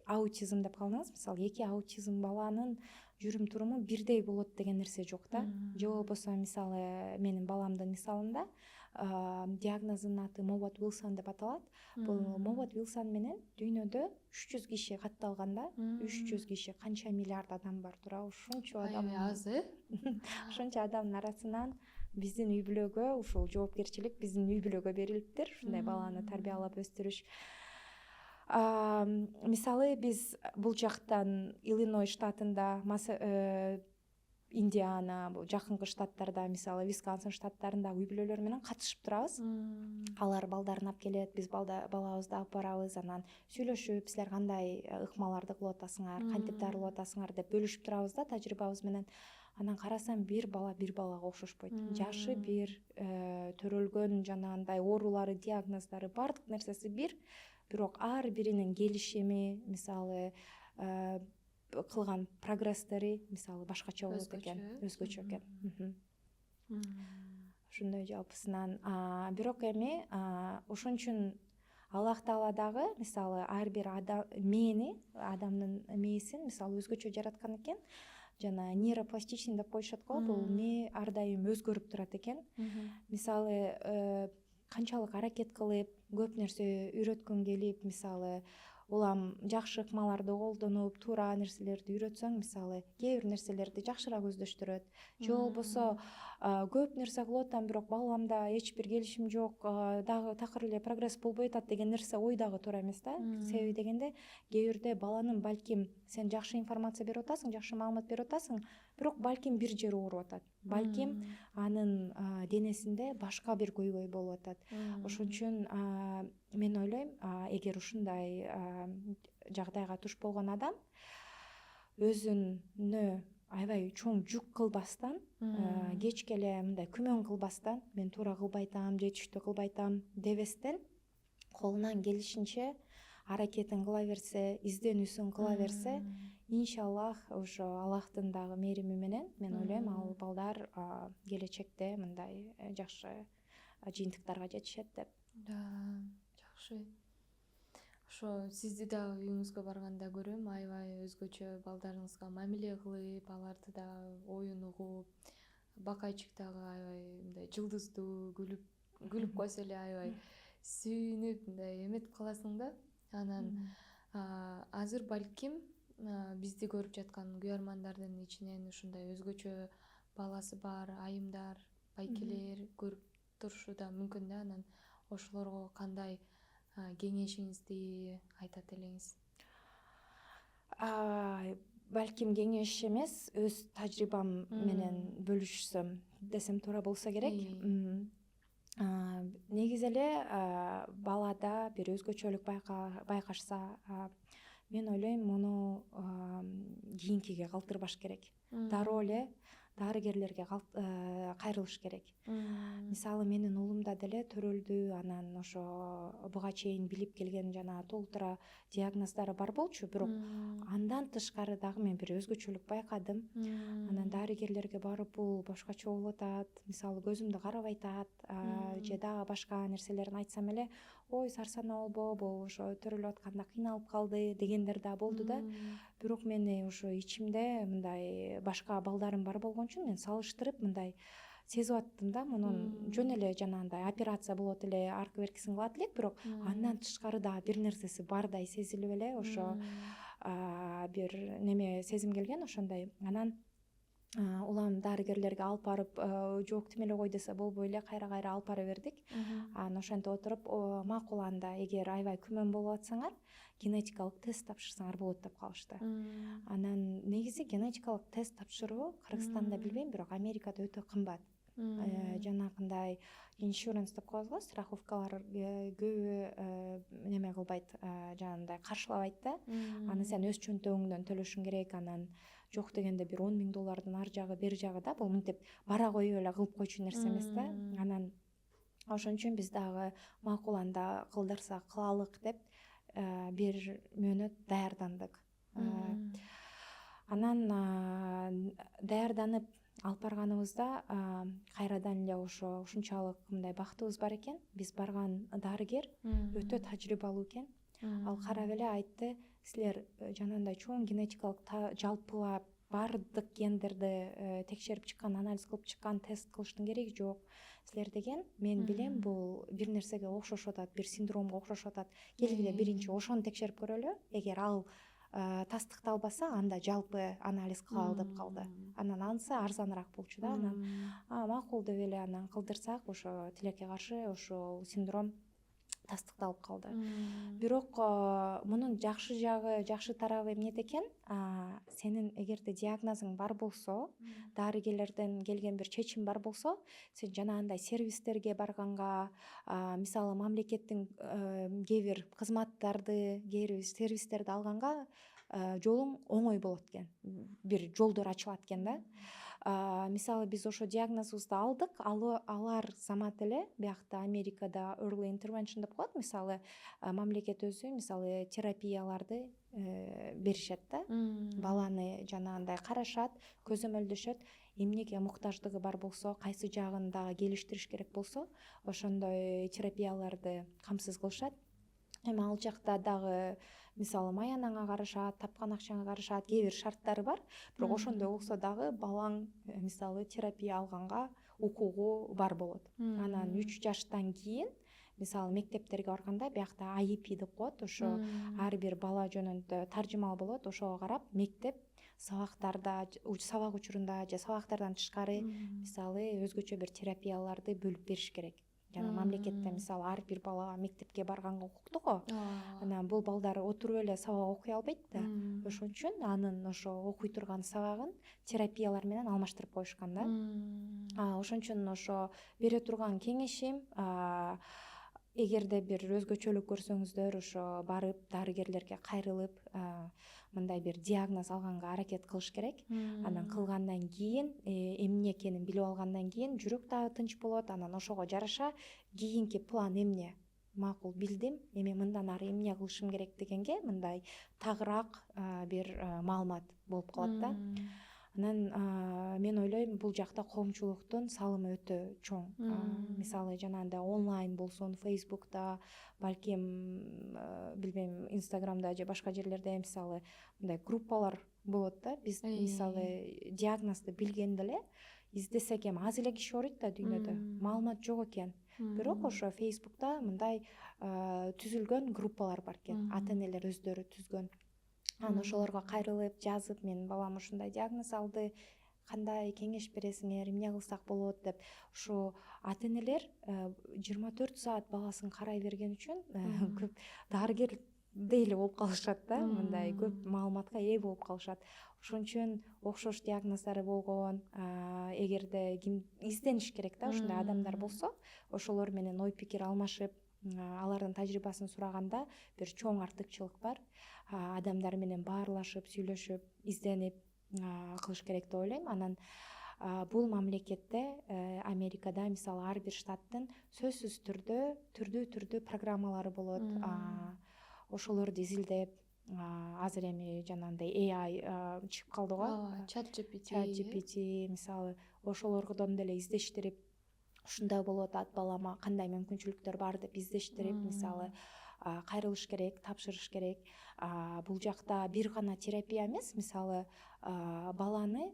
аутизм деп калдыңыз, мисалы эки аутизм баланын жүрүм туруму бирдей болот деген нерсе жок да. Же болбосо мисалы менин баламдын мисалында диагнозунун аты Моват Уилсон деп аталат. Бул Моват Уилсон менен дүйнөдө 300 киши катталганда, 300 киши, канча миллиард адам бар тура, ушунча адам. Аз, Ушунча адамдын арасынан биздин үй бүлөгө ушул жоопкерчилик биздин үй бүлөгө берилиптир. Ушундай баланы тарбиялап өстүрүш. Мисалы биз бул жактан Иллиной штатында, Индиана, бул жакынкы штаттарда, мисалы Висконсин штаттарында үй бүлөлөр менен катышып турабыз. Алар балдарын алып келет, биз балабызды алып барабыз, анан сүйлөшүп, силер кандай ыкмаларды кылып атасыңар, кантип дарылап атасыңар деп бөлүшүп турабыз да тажрыйбабыз менен. Анан карасам бир балага окшошпойт. Жашы бир, төрөлгөн жанагындай оорулары, диагноздору, бардык нерсеси бир, бирок ар биринин келишими, мисалы кылган прогресстери мисалы башкача болот экен, өзгөчө экен. Ушундай жалпысынан. Бирок эми ошон үчүн Аллах Таала дагы мисалы ар бир адамдын мээсин мисалы өзгөчө жараткан экен. Жана нейропластичный деп коюшат го, бул мээ ар дайым өзгөрүп турат экен. Мисалы канчалык аракет кылып, көп нерсе үйрөткүң келип, мисалы улам жакшы ыкмаларды колдонуп, туура нерселерди үйрөтсөң, мисалы кээ бир нерселерди жакшыраак өздөштүрөт. Же болбосо көп нерсе кылып атам, бирок баламда эч бир келишим жок, дагы такыр эле прогресс болбой атат деген нерсе ой дагы туура эмес да. Себеби дегенде кээ бирде баланын балким сен жакшы информация берип атасың, жакшы маалымат берип атасың, бирок балким бир жери ооруп атат. Балким анын денесинде башка бир көйгөй болуп атат. Ошон үчүн мен ойлойм, эгер ушундай жагдайга туш болгон адам өзүнө аябай чоң жүк кылбастан, кечке эле мындай күмөн кылбастан, мен туура кылбай атам, жетиштүү кылбай атам дебестен, колунан келишинче аракетин кыла берсе, изденүүсүн кыла берсе, иншаллах ошо Аллахтын дагы мээрими менен мен ойлойм, ал балдар келечекте мындай жакшы жыйынтыктарга жетишет деп. Да, жакшы. Ошо сизди да үйүңүзгө барганда көрөм, аябай өзгөчө балдарыңызга мамиле кылып, аларды да оюн угуп, бакайчык дагы аябай мындай жылдыздуу, күлүп койсо эле аябай сүйүнүп, мындай эметип каласың да. Анан азыр балким бизди көрүп жаткан күйөрмандардын ичинен ушундай өзгөчө баласы бар айымдар, байкелер көрүп турушу да мүмкүн да. Анан ошолорго кандай кеңешиңизди айтат элеңиз? Балким кеңеш эмес, өз тажрыйбам менен бөлүшсөм десем туура болсо керек. Негизи эле балада бир өзгөчөлүк байкашса, мен ойлойм муну кийинкиге калтырбаш керек. Дароо эле дарыгерлерге кайрылыш керек. Мисалы менин уулум да деле төрөлдү, анан ошо буга чейин билип келген жана толтура диагноздары бар болчу, бирок андан тышкары дагы мен бир өзгөчөлүк байкадым. Анан дарыгерлерге барып бул башкача болуп атат, мисалы көзүмдү карабай атат, же дагы башка нерселерин айтсам эле, ой сарсанаа болбо, бул ошо төрөлүп атканда кыйналып калды дегендер да болду да. Бирок мени ошо ичимде мындай башка балдарым бар болгон үчүн мен салыштырып мындай сезип аттым да, мунун жөн эле жанагындай операция болот эле, аркы беркисин кылат элек, бирок андан тышкары дагы бир нерсеси бардай сезилип эле ошо бир неме сезим келген ошондой. Анан улам дарыгерлерге алып барып, жок тим эле кой десе болбой эле кайра алып бара бердик. Анан ошентип отуруп, макул анда эгер аябай күмөн болуп атсаңар, генетикалык тест тапшырсаңар болот деп калышты. Анан негизи генетикалык тест тапшыруу Кыргызстанда билбейм, бирок Америкада өтө кымбат. Жанагындай иншуранс деп коебуз го, страховкалар көбү неме кылбайт, жанагындай каршылабайт да. Аны сен өз чөнтөгүңдөн төлөшүң керек. Анан жок дегенде бир $10,000 ар жагы бер жагы да, бул мынтип бара коюп эле кылып койчу нерсе эмес да. Анан ошон үчүн биз дагы макул анда кылдырсак кылалык деп бир мөөнөт даярдандык. Анан даярданып алып барганыбызда кайрадан эле ушунчалык мындай бактыбыз бар экен. Биз барган дарыгер өтө тажрыйбалуу экен. Ал карап эле айтты, силер жанагындай чоң генетикалык жалпылап баардык гендерди текшерип чыккан, анализ кылып чыккан тест кылыштын кереги жок. Силер деген, мен билем, бул бир нерсеге окшошуп атат, бир синдромго окшошуп атат. Келгиле биринчи ошону текшерип көрөлү. Эгер ал тастыкталбаса, анда жалпы анализ кылалы деп калды. Анан анысы арзаныраак болчу да. Анан макул деп эле анан кылдырсак, ошо тилекке каршы ошо синдром тастыкталып калды. Бирок мунун жакшы жагы, жакшы тарабы эмнеде экен? Сенин эгерде диагнозуң бар болсо, дарыгерлерден келген бир чечим бар болсо, сен жанагындай сервистерге барганга, мисалы мамлекеттин кээ бир кызматтарды, кээ бир сервистерди алганга жолуң оңой болот экен. Бир жолдор ачылат экен да. Мисалы биз ошо диагнозубузду алдык, алар замат эле биякта Америкада early intervention деп коет. Мисалы мамлекет өзү мисалы терапияларды беришет да. Баланы жанагындай карашат, көзөмөлдөшөт, эмнеге муктаждыгы бар болсо, кайсы жагын дагы келиштириш керек болсо, ошондой терапияларды камсыз кылышат. Эми ал жакта дагы мисалы маянаңа карашат, тапкан акчаңа карашат, кээ бир шарттары бар. Бирок ошондой болсо дагы балаң мисалы терапия алганга укугу бар болот. Анан 3 жаштан кийин мисалы мектептерге барганда биякта IEP деп коет, ошо ар бир бала жөнүндө таржымал болот. Ошого карап мектеп сабактарда, сабак учурунда же сабактардан тышкары мисалы өзгөчө бир терапияларды бөлүп бериш керек. Жана мамлекетте мисалы ар бир бала мектепке барганга укуктуу го. Анан бул балдар отуруп эле сабак окуй албайт да. Ошон үчүн анын ошо окуй турган сабагын терапиялар менен алмаштырып коюшкан да. Ошон үчүн ошо бере турган кеңешим, эгерде бир өзгөчөлүк көрсөңүздөр, ошо барып дарыгерлерге кайрылып, мындай бир диагноз алганга аракет кылыш керек. Анан кылгандан кийин, эмне экенин билип алгандан кийин жүрөк дагы тынч болот. Анан ошого жараша кийинки план эмне? Макул билдим, эми мындан ары эмне кылышым керек дегенге мындай тагыраак бир маалымат болуп калат да. Анан мен ойлойм, бул жакта коомчулуктун салымы өтө чоң. Мисалы жанагындай онлайн болсун, Facebook'та, балким билбейм, Instagram'да же башка жерлерде мисалы мындай группалар болот да. Биз мисалы диагнозду билгенде эле издесек эми аз эле киши барат да дүйнөдө. Маалымат жок экен. Бирок ошо Facebook'та мындай түзүлгөн группалар бар экен. Ата-энелер өздөрү түзгөн. Анан ошолорго кайрылып, жазып, менин балам ушундай диагноз алды, кандай кеңеш бересиңер, эмне кылсак болот деп. Ушу ата-энелер 24 саат баласын карай берген үчүн көп дарыгердей эле болуп калышат да, мындай көп маалыматка ээ болуп калышат. Ошон үчүн окшош диагноздары болгон, эгерде ким издениш керек да, ушундай адамдар болсо, ошолор менен ой пикир алмашып, алардын тажрыйбасын сураганда бир чоң артыкчылык бар. Адамдар менен баарлашып, сүйлөшүп, изденип кылыш керек деп ойлойм. Анан Бул мамлекетте Америкада мисалы ар бир штаттын сөзсүз түрдүү программалары болот. Ошолорду изилдеп азыр эми жанагындай AI чыгып калды го. чат GPT мисалы ошолордон деле издештирип ушундай болот, ат балама кандай мүмкүнчүлүктөр бар деп издештирип мисалы кайрылыш керек, тапшырыш керек. Бул жакта бир гана терапия эмес, мисалы баланы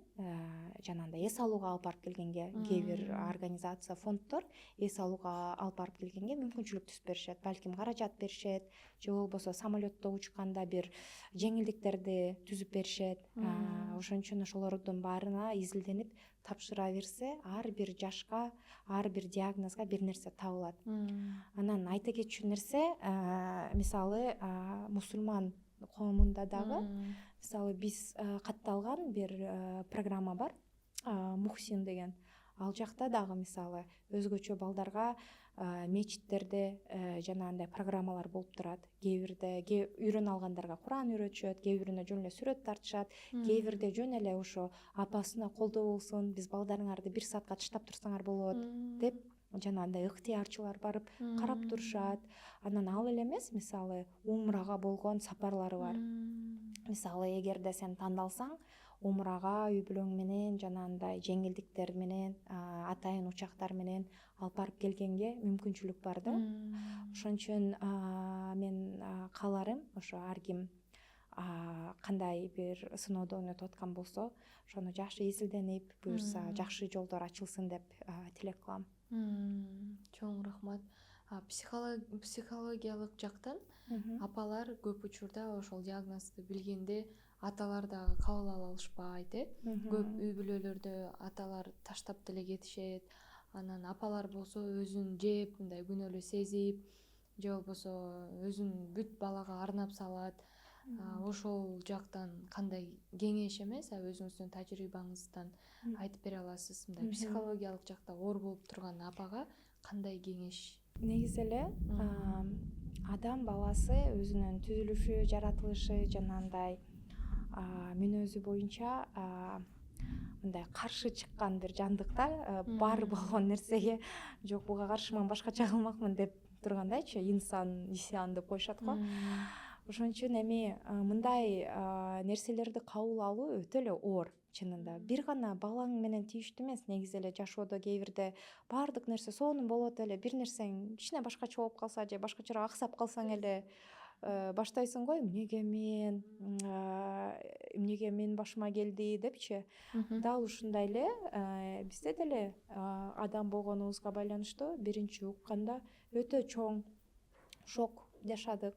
жанагындай эс алууга алып барып келгенге кээ бир организация, фонддор эс алууга алып барып келгенге мүмкүнчүлүк түзүп беришет. Балким каражат беришет, же болбосо самолетто учканда бир жеңилдиктерди түзүп беришет. Ошон үчүн ошолордун баарына изилденип тапшыра берсе, ар бир жашка, ар бир диагнозго бир нерсе табылат. Анан айта кетчү нерсе, мисалы мусулман коомунда дагы мисалы биз катталган бир программа бар, Мухсин деген. Ал жакта дагы мисалы өзгөчө балдарга мечиттерде жанагындай программалар болуп турат. Кээ бирде үйрөнө алгандарга Куран үйрөтүшөт, кээ бирине жөн эле сүрөт тартышат, кээ бирде жөн эле ошо апасына колдоо болсун, биз балдарыңарды 1 саатка таштап турсаңар болот деп жанагындай ыктыярчылар барып карап турушат. Анан ал эле эмес, мисалы умрага болгон сапарлары бар. Мисалы эгерде сен тандалсаң, умрага үй бүлөң менен жанагындай жеңилдиктер менен, атайын учактар менен алып барып келгенге мүмкүнчүлүк бар да. Ошон үчүн мен кааларым ошо ар ким кандай бир сыноодон өтүп аткан болсо, ошону жакшы изилденип, буюрса жакшы жолдор ачылсын деп тилек кылам. Чоң рахмат. Психологиялык жактан апалар көп учурда ошол диагнозду билгенде аталар дагы кабыл ала алышпайт, Көп үй бүлөлөрдө аталар таштап деле кетишет. Анан апалар болсо өзүн жеп, мындай күнөөлүү сезип, же болбосо өзүн бүт балага арнап салат. Ошол жактан кандай кеңеш эмес, өзүңүздүн тажрыйбаңыздан айтып бере аласыз? Мындай психологиялык жакта оор болуп турган апага кандай кеңеш? Негизи эле адам баласы өзүнүн түзүлүшү, жаратылышы, жанагындай мүнөзү боюнча мындай каршы чыккан бир жандык да, бар болгон нерсеге жок буга каршымын, башкача кылмакмын деп тургандайчы, инсан исян деп коюшат го. Ошон үчүн эми мындай нерселерди кабыл алуу өтө эле оор чынында. Бир гана балаң менен тийиштүү эмес, негизи эле жашоодо кээ бирде баардык нерсе сонун болот эле, бир нерсең кичине башкача болуп калса же башкачараак аксап калсаң эле баштайсың го, эмнеге мен башыма келди депчи. Дал ушундай эле бизде деле адам болгонубузга байланыштуу биринчи укканда өтө чоң шок жашадык.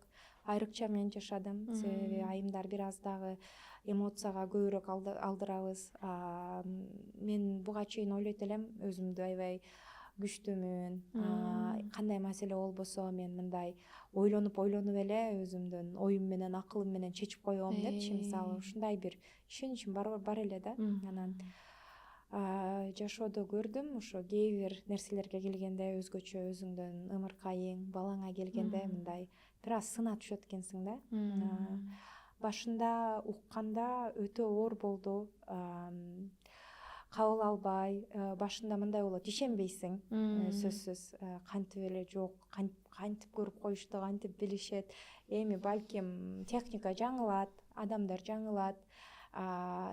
Айрыкча мен жашадым, себеби айымдар бир аз дагы эмоцияга көбүрөөк алдырабыз. Мен буга чейин ойлойт элем өзүмдү аябай күчтүүмүн. Кандай маселе болбосо мен мындай ойлонуп эле өзүмдүн оюм менен, акылым менен чечип коем депчи. Мисалы ушундай бир ишеничим бар эле да. Анан жашоодо көрдүм, ошо кээ бир нерселерге келгенде өзгөчө өзүңдүн ымыркайың, балаңа келгенде мындай бир аз сына түшөт экенсиң да. Башында укканда өтө оор болду. Кабыл албай, башында мындай болот, ишенбейсиң, сөзсүз, кантип эле жок, кантип көрүп коюшту, кантип билишет. Эми балким техника жаңылат, адамдар жаңылат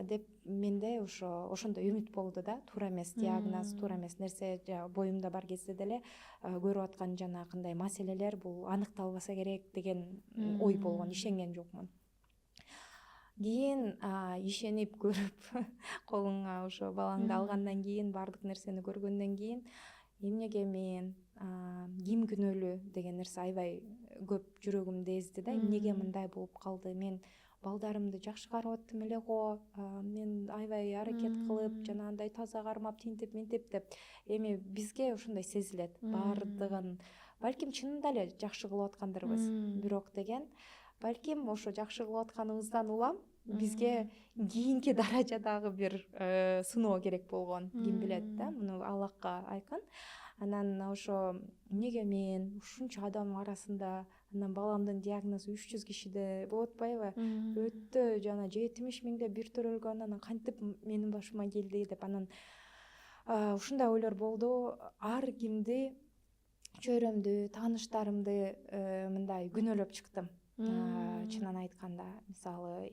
деп менде ошондой үмүт болду да. Туура эмес диагноз, туура эмес нерсе боюмда бар кезде деле көрүп аткан жанагындай маселелер бул аныкталбаса керек деген ой болгон, ишенген жокмун. Кийин ишенип көрүп колуңа ошо балаңды алгандан кийин, баардык нерсени көргөндөн кийин эмнеге мен, ким күнөөлүү деген нерсе аябай көп жүрөгүмдү эзди да. Эмнеге мындай болуп калды, мен балдарымды жакшы карап аттым эле го, мен аябай аракет кылып жанагындай таза кармап тинтип минтип деп. Эми бизге ошондой сезилет, баардыгын балким чынында эле жакшы кылып аткандырбыз, бирок деген балким ошо жакшы кылып атканыбыздан улам бизге кийинки даражадагы бир сыноо керек болгон, ким билет да, муну Аллахка айкын. Анан ошо эмнеге мен ушунча адамдын арасында, анан баламдын диагнозу 300 кишиде болуп атпайбы, өтө жана 70 миңдеп бир төрөлгөн, анан кантип менин башыма келди деп. Анан ушундай ойлор болду. Ар кимди, чөйрөмдү, тааныштарымды мындай күнөөлөп чыктым. Чынын айтканда, мисалы,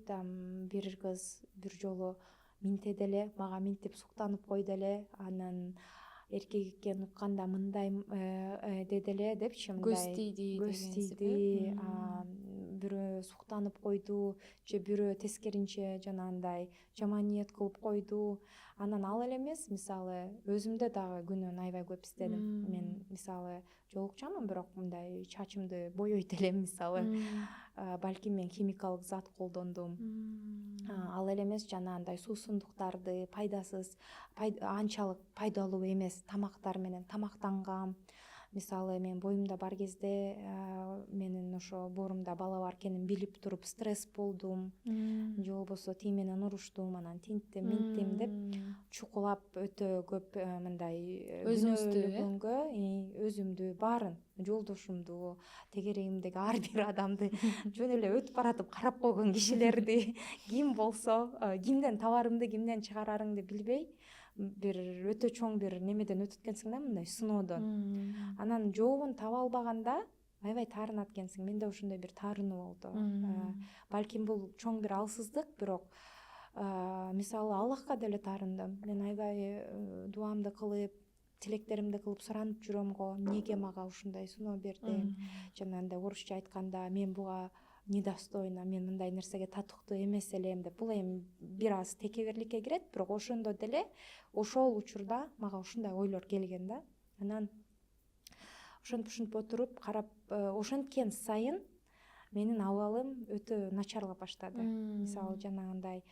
там бир кыз бир жолу минтеди эле, мага минтип суктанып койду эле, анан эркек экенин укканда мындай деди эле депчи, көз мындай тийди көз дегенсип, тийди, бирөө суктанып койду же бирөө тескеринче жанагындай жаман ниет кылып койду. Анан ал эле эмес, мисалы, өзүмдө дагы күнөөнү аябай көп издедим. Мен мисалы жолукчанмын, бирок мындай чачымды бойойт элем, мисалы. Балким мен химикалык зат колдондум. Ал эле эмес, жанагындай суусундуктарды, пайдасыз, анчалык пайдалуу эмес тамактар менен тамактангам. Мисалы, мен боюмда бар кезде менин ошо боорумда бала бар экенин билип туруп стресс болдум, же болбосо тиң менен уруштум, анан тинттим, минттим деп чукулап өтө көп мындай күнөөлөгөнгө, өзүмдү, баарын, жолдошумду, тегерегимдеги ар бир адамды жөн эле өтүп баратып карап койгон кишилерди, ким болсо, кимден табарымды, кимден чыгарарыңды билбей, бир өтө чоң бир немеден өтүп экенсиң да, мындай сыноодон. Анан жообун таба албаганда аябай таарынат экенсиң. Менде ошондой бир таарынуу болду. Балким бул чоң бир алсыздык, бирок мисалы Аллахка деле таарындым. Мен аябай дуамды кылып, тилектеримди кылып суранып жүрөм го, эмнеге мага ушундай сыноо бердиң? Жанагындай орусча айтканда, мен буга недостойна, мен мындай нерсеге татыктуу эмес элем деп. Бул эми бир аз текеберликке кирет, бирок ошондо деле ошол учурда мага ушундай ойлор келген да. Анан ошентип отуруп карап, ошенткен сайын менин абалым өтө начарлап баштады. Мисалы, жанагындай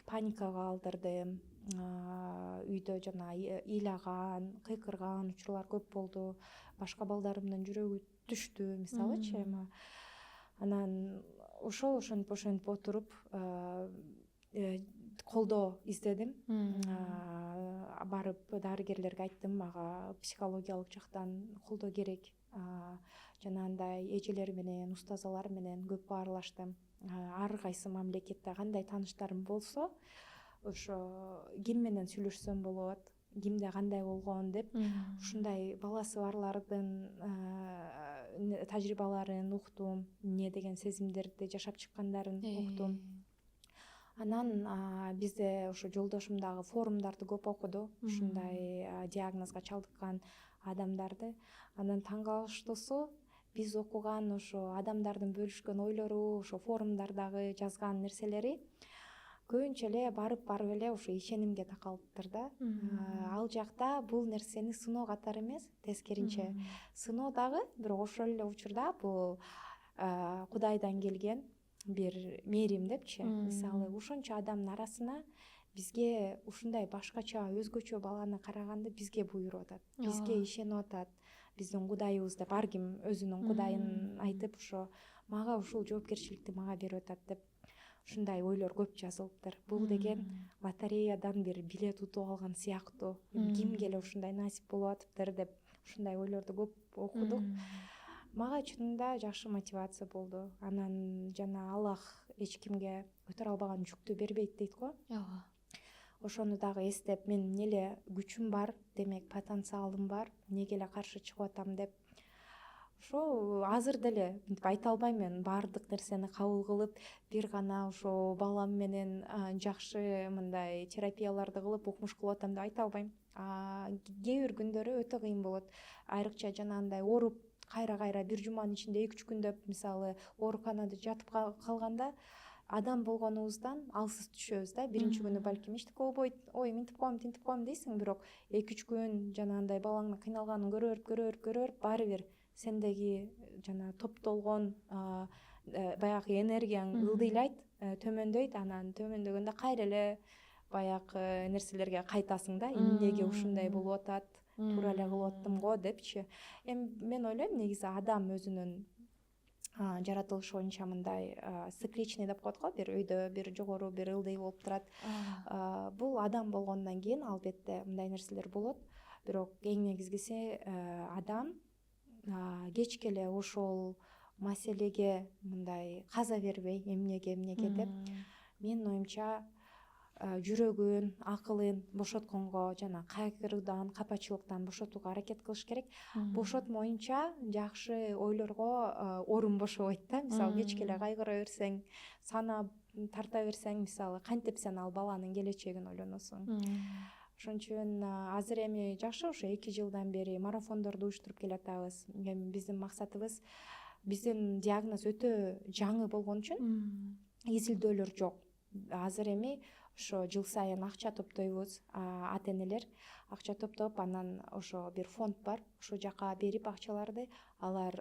паникага алдырдым, үйдө жана ыйлаган, кыйкырган учурлар көп болду. Башка балдарымдын жүрөгү түштү, мисалычы. Анан ошентип отуруп колдоо издедим. Барып дарыгерлерге айттым, мага психологиялык жактан колдоо керек. Жанагындай эжелер менен, устазалар менен көп баарлаштым. Ар кайсы мамлекетте кандай тааныштарым болсо, ошо ким менен сүйлөшсөм болот, кимде кандай болгон деп, ушундай баласы барлардын тажрыйбаларын уктум, эмне деген сезимдерди жашап чыккандарын уктум. Анан бизде ошо жолдошум дагы форумдарды көп окуду, ушундай диагнозго чалдыккан адамдарды. Анан таң калыштуусу, биз окуган ошо адамдардын бөлүшкөн ойлору, ошо форумдардагы жазган нерселери көбүнчө эле барып эле ошо ишенимге такалыптыр да. Ал жакта бул нерсени сыноо катары эмес, тескеринче сыноо дагы, бирок ошол эле учурда бул Кудайдан келген бир мээрим депчи. Мисалы, ушунча адамдын арасына бизге ушундай башкача, өзгөчө баланы караганды бизге буйруп атат, бизге ишенип атат, биздин Кудайыбыз деп ар ким өзүнүн Кудайын айтып, ошо мага ушул жоопкерчиликти мага берип атат деп ушундай ойлор көп жазылыптыр. Бул деген лотереядан бир билет утуп алган сыяктуу, кимге эле ушундай насип болуп атыптыр деп ушундай ойлорду көп окудук. Мага чынында жакшы мотивация болду. Анан жана Аллах эч кимге көтөрө албаган жүктү бербейт дейт го. Ошону дагы эстеп, мен эмне эле күчүм бар, демек потенциалым бар, эмнеге эле каршы чыгып атам деп. Ошо азыр деле мынтип айта албайм, мен баардык нерсени кабыл кылып, бир гана ошо балам менен жакшы мындай терапияларды кылып, укмуш кылып атам деп айта албайм. Кээ бир күндөрү өтө кыйын болот. Айрыкча жанагындай ооруп, кайра бир жуманын ичинде 2-3 күндөп, мисалы, ооруканада жатып калганда, адам болгонубуздан алсыз түшөбүз да. Биринчи күнү балким эчтеке болбойт, ой мынтип коем, тинтип коем дейсиң, бирок 2-3 күн жанагындай балаңдын кыйналганын көрө берип, баары бир сендеги жана топтолгон баягы энергияң ылдыйлайт, төмөндөйт. Анан төмөндөгөндө кайра эле баягы нерселерге кайтасың да, эмнеге ушундай болуп атат, туура эле кылып аттым го депчи. Эми мен ойлойм, негизи адам өзүнүн жаратылышы боюнча мындай цикличный деп коет го, бир өйдө бир жогору, бир ылдый болуп турат. Бул адам болгондон кийин албетте мындай нерселер болот, бирок эң негизгиси адам кечке эле ошол маселеге мындай каза бербей, эмнеге деп. Менин оюмча жүрөгүн, акылын бошотконго жана кайгыруудан, капачылыктан бошотууга аракет кылыш керек. Бошотмоюнча жакшы ойлорго орун бошобойт да. Мисалы кечке эле кайгыра берсең, санап тарта берсең, мисалы кантип сен ал баланын келечегин ойлоносуң. Ошон үчүн азыр эми жакшы ошо 2 жылдан бери марафондорду уюштуруп келатабыз. Эми биздин максатыбыз, биздин диагноз өтө жаңы болгон үчүн изилдөөлөр жок. Азыр эми ошо жыл сайын акча топтойбуз, ата-энелер акча топтоп, анан ошо бир фонд бар, ошол жака берип акчаларды, алар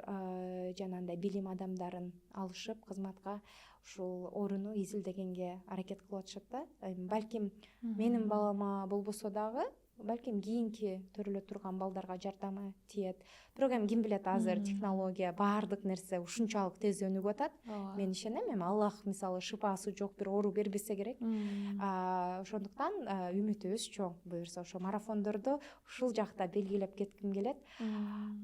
жанагындай билим адамдарын алышып кызматка ушул ооруну изилдегенге аракет кылып атышат да. Балким менин балама болбосо дагы, балким кийинки төрөлө турган балдарга жардамы тиет. Бирок эми ким билет, азыр технология, баардык нерсе ушунчалык тез өнүгүп атат. Мен ишенем, эми Аллах мисалы шыпасы жок бир оору бербесе керек. Ошондуктан үмүтүбүз чоң. Буюрса ошо марафондорду ушул жакта белгилеп кетким келет.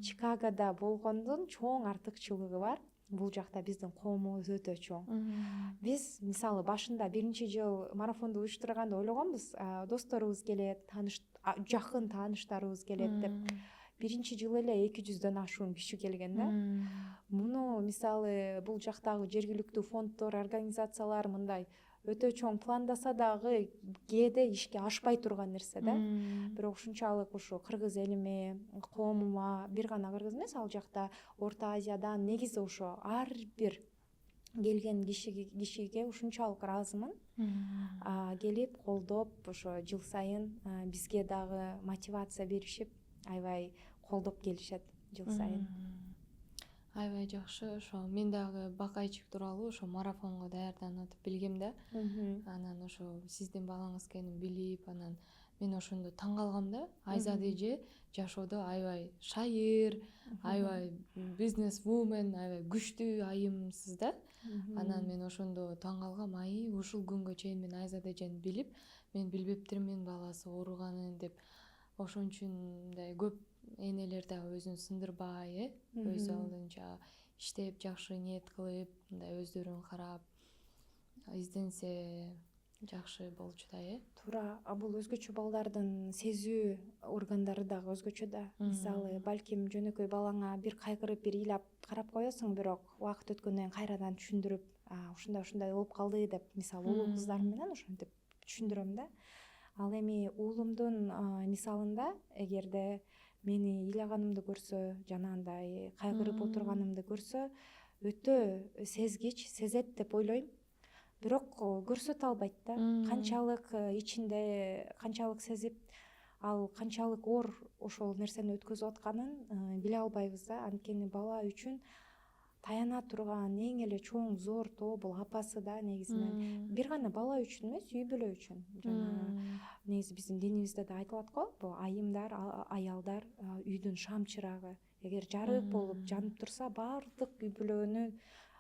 Чикагода болгондун чоң артыкчылыгы бар. Бул жакта биздин коомубуз өтө чоң. Биз мисалы башында биринчи жыл марафонду уюштурганда ойлогонбуз, досторубуз келет, жакын тааныштарыбыз келет деп. Биринчи жылы эле 200дөн ашуун киши келген да. Муну мисалы бул жактагы жергиликтүү фонддор, организациялар мындай өтө чоң пландаса дагы кээде ишке ашпай турган нерсе да. Бирок ушунчалык ушу кыргыз элиме, коомума, бир гана кыргыз эмес, ал жакта Орто Азиядан негизи ошо ар бир келген кишиге ушунчалык ыраазымын. Келип колдоп, ошо жыл сайын бизге дагы мотивация беришип, аябай колдоп келишет жыл сайын. Аябай жакшы. Ошо мен дагы Бакайчик тууралуу ошо марафонго даярданып билгем да. Анан ошо сиздин балаңыз экенин билип, анан мен ошондо таң калгам да. Айзат эже жашоодо аябай шайыр, аябай бизнес-вумен, аябай күчтүү айымсыз да. Анан мен ошондо таң калгам, ушул күнгө чейин мен Айзат эжени билип, мен билбептирмин баласы ооруганын деп. Ошон үчүн мындай көп энелер дагы өзүн сындырбай, өз алдынча иштеп, жакшы ниет кылып, мындай өздөрүн карап изденсе жакшы болчу да, Туура, бул өзгөчө балдардын сезүү органдары дагы өзгөчө да. Мисалы, балким жөнөкөй балаңа бир кайгырып, бир ыйлап карап коесуң, бирок убакыт өткөндөн кийин кайрадан түшүндүрүп, ушундай болуп калды деп, мисалы, улуу кыздарым менен ошентип түшүндүрөм да. Ал эми уулумдун мисалында, эгерде мени ыйлаганымды көрсө, жанагындай кайгырып отурганымды көрсө, өтө сезгич, сезет деп ойлойм. Бирок көрсөтө албайт да. Канчалык ичинде, канчалык сезип, ал канчалык оор ошол нерсени өткөзүп атканын биле албайбыз да. Анткени бала үчүн таяна турган эң эле чоң зор тоо бул апасы да, негизинен. Бир гана бала үчүн эмес, үй бүлө үчүн. Жана негизи биздин динибизде да айтылат го, бул айымдар, аялдар үйдүн шам чырагы. Эгер жарык болуп жанып турса, баардык үй бүлөнүн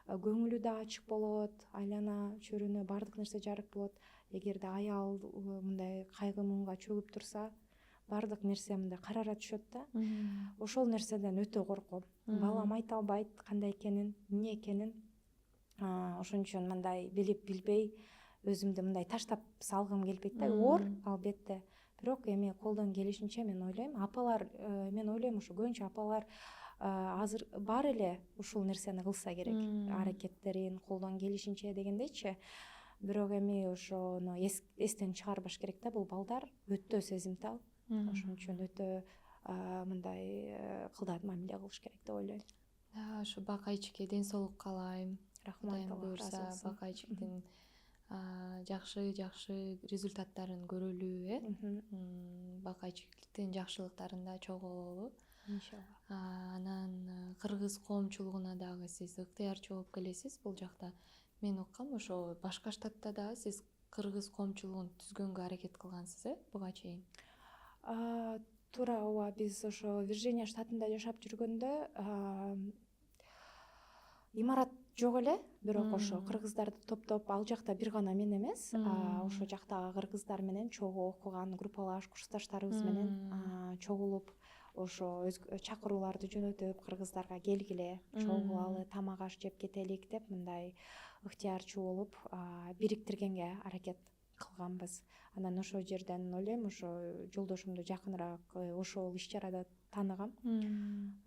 көңүлү да ачык болот, айлана чөйрөнө баардык нерсе жарык болот. Эгерде аял мындай кайгы муңга чөгүп турса, баардык нерсе мындай карара түшөт да. Ошол нерседен өтө корком. Балам айта албайт кандай экенин, эмне экенин. Ошон үчүн мындай билип билбей өзүмдү мындай таштап салгым келбейт да. Оор албетте. Бирок эми колдон келишинче мен ойлойм, апалар, мен ойлойм ушу көбүнчө апалар азыр бар эле ушул нерсени кылса керек, аракеттерин колдон келишинче дегендейчи. Бирок эми ошону эстен чыгарбаш керек да, бул балдар өтө сезимтал. Ошон үчүн өтө мындай кылдат мамиле кылыш керек деп ойлойм. Ошо Бакайчикке ден соолук каалайм. Рахмат, буюрса Бакайчиктин жакшы результаттарын көрөлү, Бакайчиктин жакшылыктарын да чогуу бололу. Иншалла. Анан кыргыз коомчулугуна дагы сиз ыктыярчы болуп келесиз бул жакта. Мен уккам, ошо башка штатта да сиз кыргыз коомчулугун түзгөнгө аракет кылгансыз, буга чейин. Туура, ооба, биз ошо Вирджиния штатында жашап жүргөндө имарат жок эле, бирок ошо кыргыздарды топтоп, ал жакта бир гана мен эмес, ошо жактагы кыргыздар менен чогуу окуган группалаш курсташтарыбыз менен чогулуп, ошо чакырууларды жөнөтүп, кыргыздарга келгиле, чогулалы, тамак аш жеп кетелик деп мындай ыктыярчы болуп, бириктиргенге аракет кылганбыз. Анан ошол жерден ойлойм ошо жолдошумду жакыныраак ошол иш чарада тааныгам.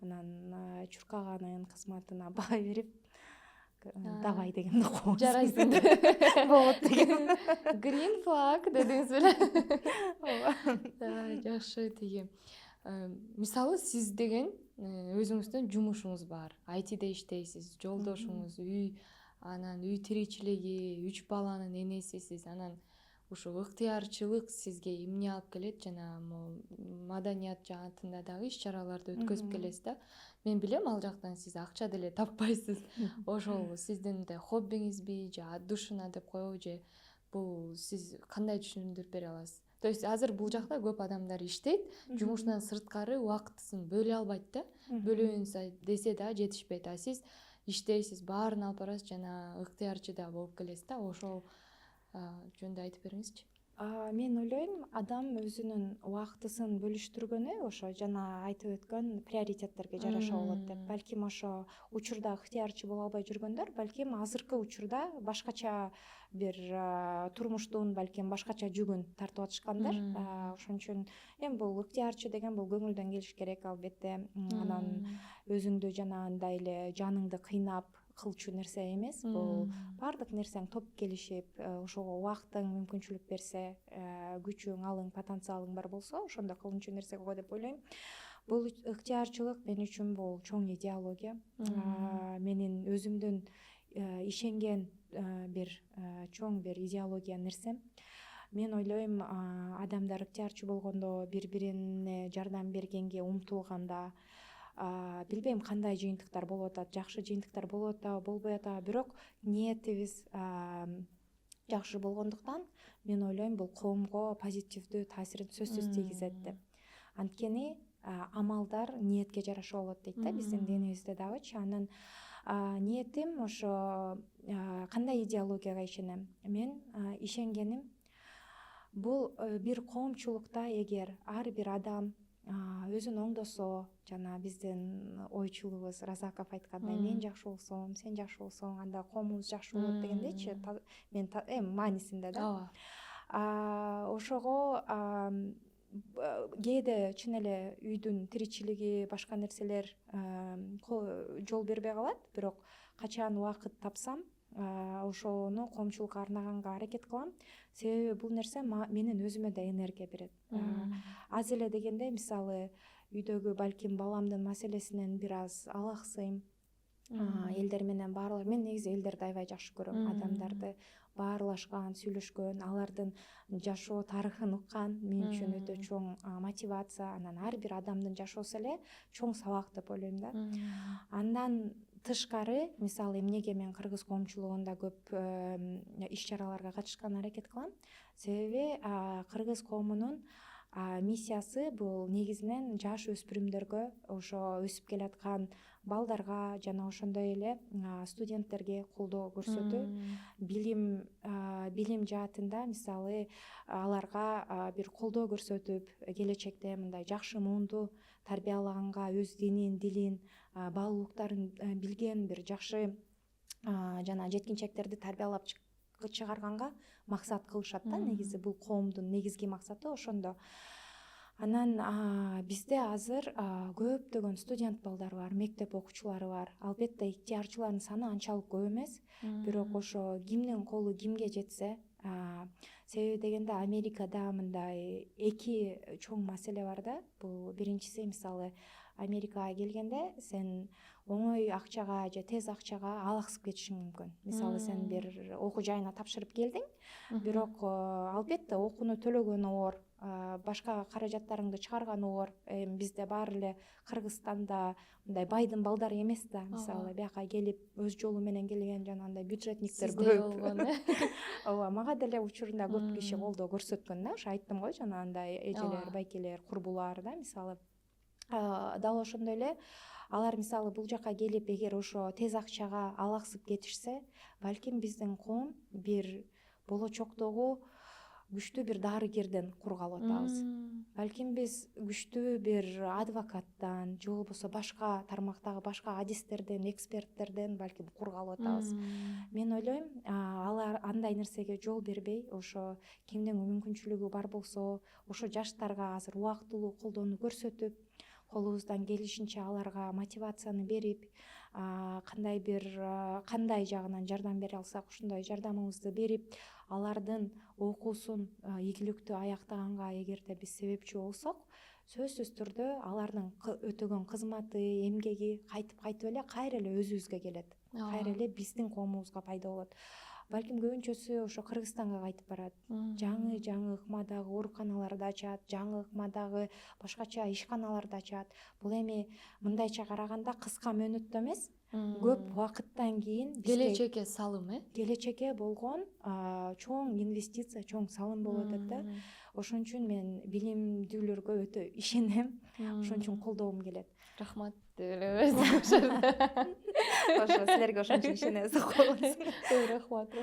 Анан чуркаганын кызматына баа берип давай дегенди коебуз. Жарайсың Болот деген. Green flag дедиңиз беле? Ооба. Жакшы тиги. Мисалы сиз деген өзүңүздүн жумушуңуз бар. ITде иштейсиз, жолдошуңуз үй, анан үй тиричилиги, 3 баланын энесисиз. Анан ушу ыктыярчылык сизге эмне алып келет жана маданият жаатында дагы иш чараларды өткөзүп келесиз да. Мен билем ал жактан сиз акча деле таппайсыз. Ошол сиздин да хоббиңизби же отдушина деп коебу же бул сиз кандай түшүндүрүп бере аласыз? То есть азыр бул жакта көп адамдар иштейт, жумушунан сырткары убактысын бөлө албайт да. Бөлөйүн десе да жетишпейт. А сиз иштейсиз, баарын алып барасыз жана ыктыярчы да болуп келесиз да. Ошол жөнүндө айтып бериңизчи. Мен ойлойм, адам өзүнүн убактысын бөлүштүргөнү ошо жана айтып өткөн приоритеттерге жараша болот деп. Балким ошо учурда ыктыярчы боло албай жүргөндөр, балким азыркы учурда башкача бир турмуштун балким башкача жүгүн тартып атышкандар. Ошон үчүн эми бул ыктыярчы деген бул көңүлдөн келиш керек албетте. Анан өзүңдү жанагындай эле жаныңды кыйнап кылчу нерсе эмес. Бул баардык нерсең топ келишип, ошого убактың мүмкүнчүлүк берсе, күчүң, алың, потенциалың бар болсо, ошондо кылынчу нерсе го деп ойлойм. Бул ыктыярчылык мен үчүн бул чоң идеология. Менин өзүмдүн ишенген бир чоң бир идеология нерсем. Мен ойлойм, адамдар ыктыярчы болгондо, бири-бирине жардам бергенге умтулганда, билбейм кандай жыйынтыктар болуп атат, жакшы жыйынтыктар болуп атабы, болбой атабы, бирок ниетибиз жакшы болгондуктан мен ойлойм бул коомго позитивдүү таасирин сөзсүз тийгизет деп. Анткени амалдар ниетке жараша болот дейт да биздин динибизде дагычы. Анан ниетим ошо кандай идеологияга ишенем. Мен ишенгеним бул бир коомчулукта эгер ар бир адам өзүн оңдосо, жана биздин ойчулубуз Разаков айткандай, мен жакшы болсом, сен жакшы болсоң, анда коомубуз жакшы болот дегендейчи. Мен эми маанисинде да. Ошого кээде чын эле үйдүн тиричилиги, башка нерселер жол бербей калат, бирок качан убакыт тапсам, ошону коомчулукка арнаганга аракет кылам. Себеби бул нерсе менин өзүмө да энергия берет. Аз эле дегенде, мисалы, үйдөгү балким баламдын маселесинен бир аз алаксыйм. Элдер менен баарлаш, мен негизи элдерди аябай жакшы көрөм. Адамдарды баарлашкан, сүйлөшкөн, алардын жашоо тарыхын уккан мен үчүн өтө чоң мотивация. Анан ар бир адамдын жашоосу эле чоң сабак деп ойлойм да. Андан тышкары, мисалы, эмнеге мен кыргыз коомчулугунда көп иш чараларга катышканга аракет кылам? Себеби кыргыз коомунун миссиясы бул негизинен жаш өспүрүмдөргө, ошо өсүп келаткан балдарга жана ошондой эле студенттерге колдоо көрсөтүү. Билим жаатында, мисалы, аларга бир колдоо көрсөтүп, келечекте мындай жакшы муунду тарбиялаганга, өз динин, дилин, баалуулуктарын билген бир жакшы жана жеткинчектерди тарбиялап чыгарганга максат кылышат да. Негизи бул коомдун негизги максаты ошондо. Анан бизде азыр көптөгөн студент балдар бар, мектеп окуучулары бар. Албетте ыктыярчылардын саны анчалык көп эмес, бирок ошо кимдин колу кимге жетсе, себеби дегенде Америкада мындай эки чоң маселе бар да. Бул биринчиси, мисалы, Америкага келгенде сен оңой акчага же тез акчага алаксып кетишиң мүмкүн. Мисалы, сен бир окуу жайына тапшырып келдиң, бирок албетте окууну төлөгөн оор, башка каражаттарыңды чыгарган оор. Бизде баары эле Кыргызстанда мындай байдын балдары эмес да. Мисалы, бияка келип өз жолу менен келген жанагындай бюджетниктер көп. Ооба, мага деле учурунда көп киши колдоо көрсөткөн да. Ошо айттым го, жанагындай эжелер, байкелер, курбулар да, мисалы. Дал ошондой эле алар, мисалы, бул жака келип эгер ошо тез акчага алаксып кетишсе, балким биздин коом бир болочоктогу күчтүү бир дарыгерден кургалы атабыз. Балким биз күчтүү бир адвокаттан же болбосо башка тармактагы башка адистерден, эксперттерден балким кургалы атабыз. Мен ойлойм, алар андай нерсеге жол бербей, ошо кимдин мүмкүнчүлүгү бар болсо, ошо жаштарга азыр убактылуу колдоону көрсөтүп, колубуздан келишинче аларга мотивацияны берип, кандай жагынан жардам бере алсак ошондой жардамыбызды берип, алардын окуусун ийгиликтүү аяктаганга эгерде биз себепчи болсок, сөзсүз түрдө алардын өтөгөн кызматы, эмгеги кайтып эле кайра эле өзүбүзгө келет. Кайра эле биздин коомубузга пайда болот. Балким көбүнчөсү ошо Кыргызстанга кайтып барат. Жаңы ыкмадагы ооруканаларды ачат, жаңы ыкмадагы башкача ишканаларды ачат. Бул эми мындайча караганда кыска мөөнөттө эмес, көп убакыттан кийин келечекке салым, келечекке болгон чоң инвестиция, чоң салым болуп атат да. Ошон үчүн мен билимдүүлөргө өтө ишенем. Ошон үчүн колдогум келет. Рахмат деп эле Ошо силерге ошон үчүн ишенебиз деп коебуз. Рахмат.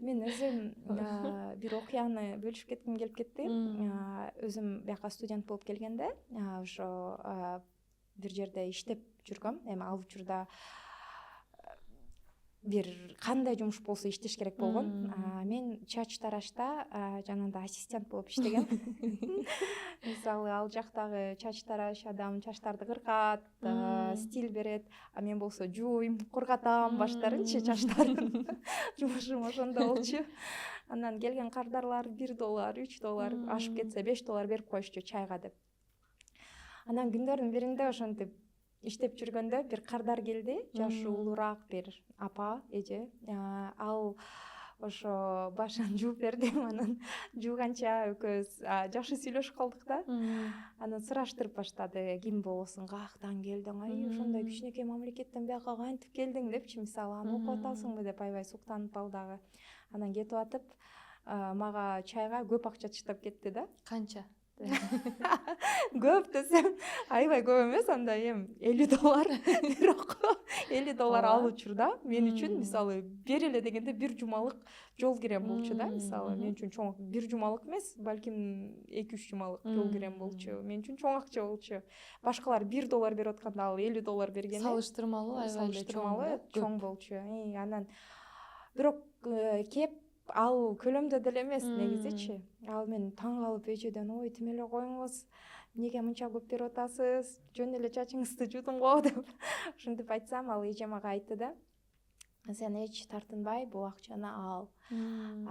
Мен өзүм бир окуяны бөлүшүп кетким келип кетти. Өзүм бияка студент болуп келгенде, ошо бир жерде иштеп жүргөм. Эми ал учурда бир кандай жумуш болсо иштеш керек болгон. Мен чач тарашта жанагындай ассистент болуп иштегем. Мисалы, ал жактагы чач тараш адам чачтарды кыркат, стиль берет, а мен болсо жууйм, кургатам баштарынчы чачтарын. Жумушум ошондо болчу. Анан келген кардарлар $1, $3, ашып кетсе $5 берип коюшчу чайга деп. Анан күндөрдүн биринде ошентип иштеп жүргөндө бир кардар келди, жашы улуураак бир апа, эже. Ал ошо башын жууп берди. Анан жууганча экөөбүз жакшы сүйлөшүп калдык да. Анан сураштырып баштады, ким болосуң, каяктан келдиң, ошондой кичинекей мамлекеттен бияка кантип келдиң депчи, мисалы, аны окуп атасыңбы деп аябай суктанып ал дагы. Анан кетип атып, мага чайга көп акча таштап кетти да. Канча? Көп десем, аябай көп эмес, андай эми $50. Бирок $50 ал учурда мен үчүн мисалы бери эле дегенде бир жумалык жол кирем болчу да. Мисалы мен үчүн чоң, бир жумалык эмес, балким 2-3 жумалык жол кирем болчу. Мен үчүн чоң акча болчу. Башкалар $1 берип атканда ал $50 бергени Салыштырмалуу аябай эле чоң болчу. Анан бирок кеп ал көлөмдө деле эмес негизичи. Ал мен таң калып эжеден, ой, тим эле коюңуз, эмнеге мынча көп берип атасыз, жөн эле чачыңызды жуудум го деп ушинтип айтсам, ал эже мага айтты да, сен эч тартынбай бул акчаны ал.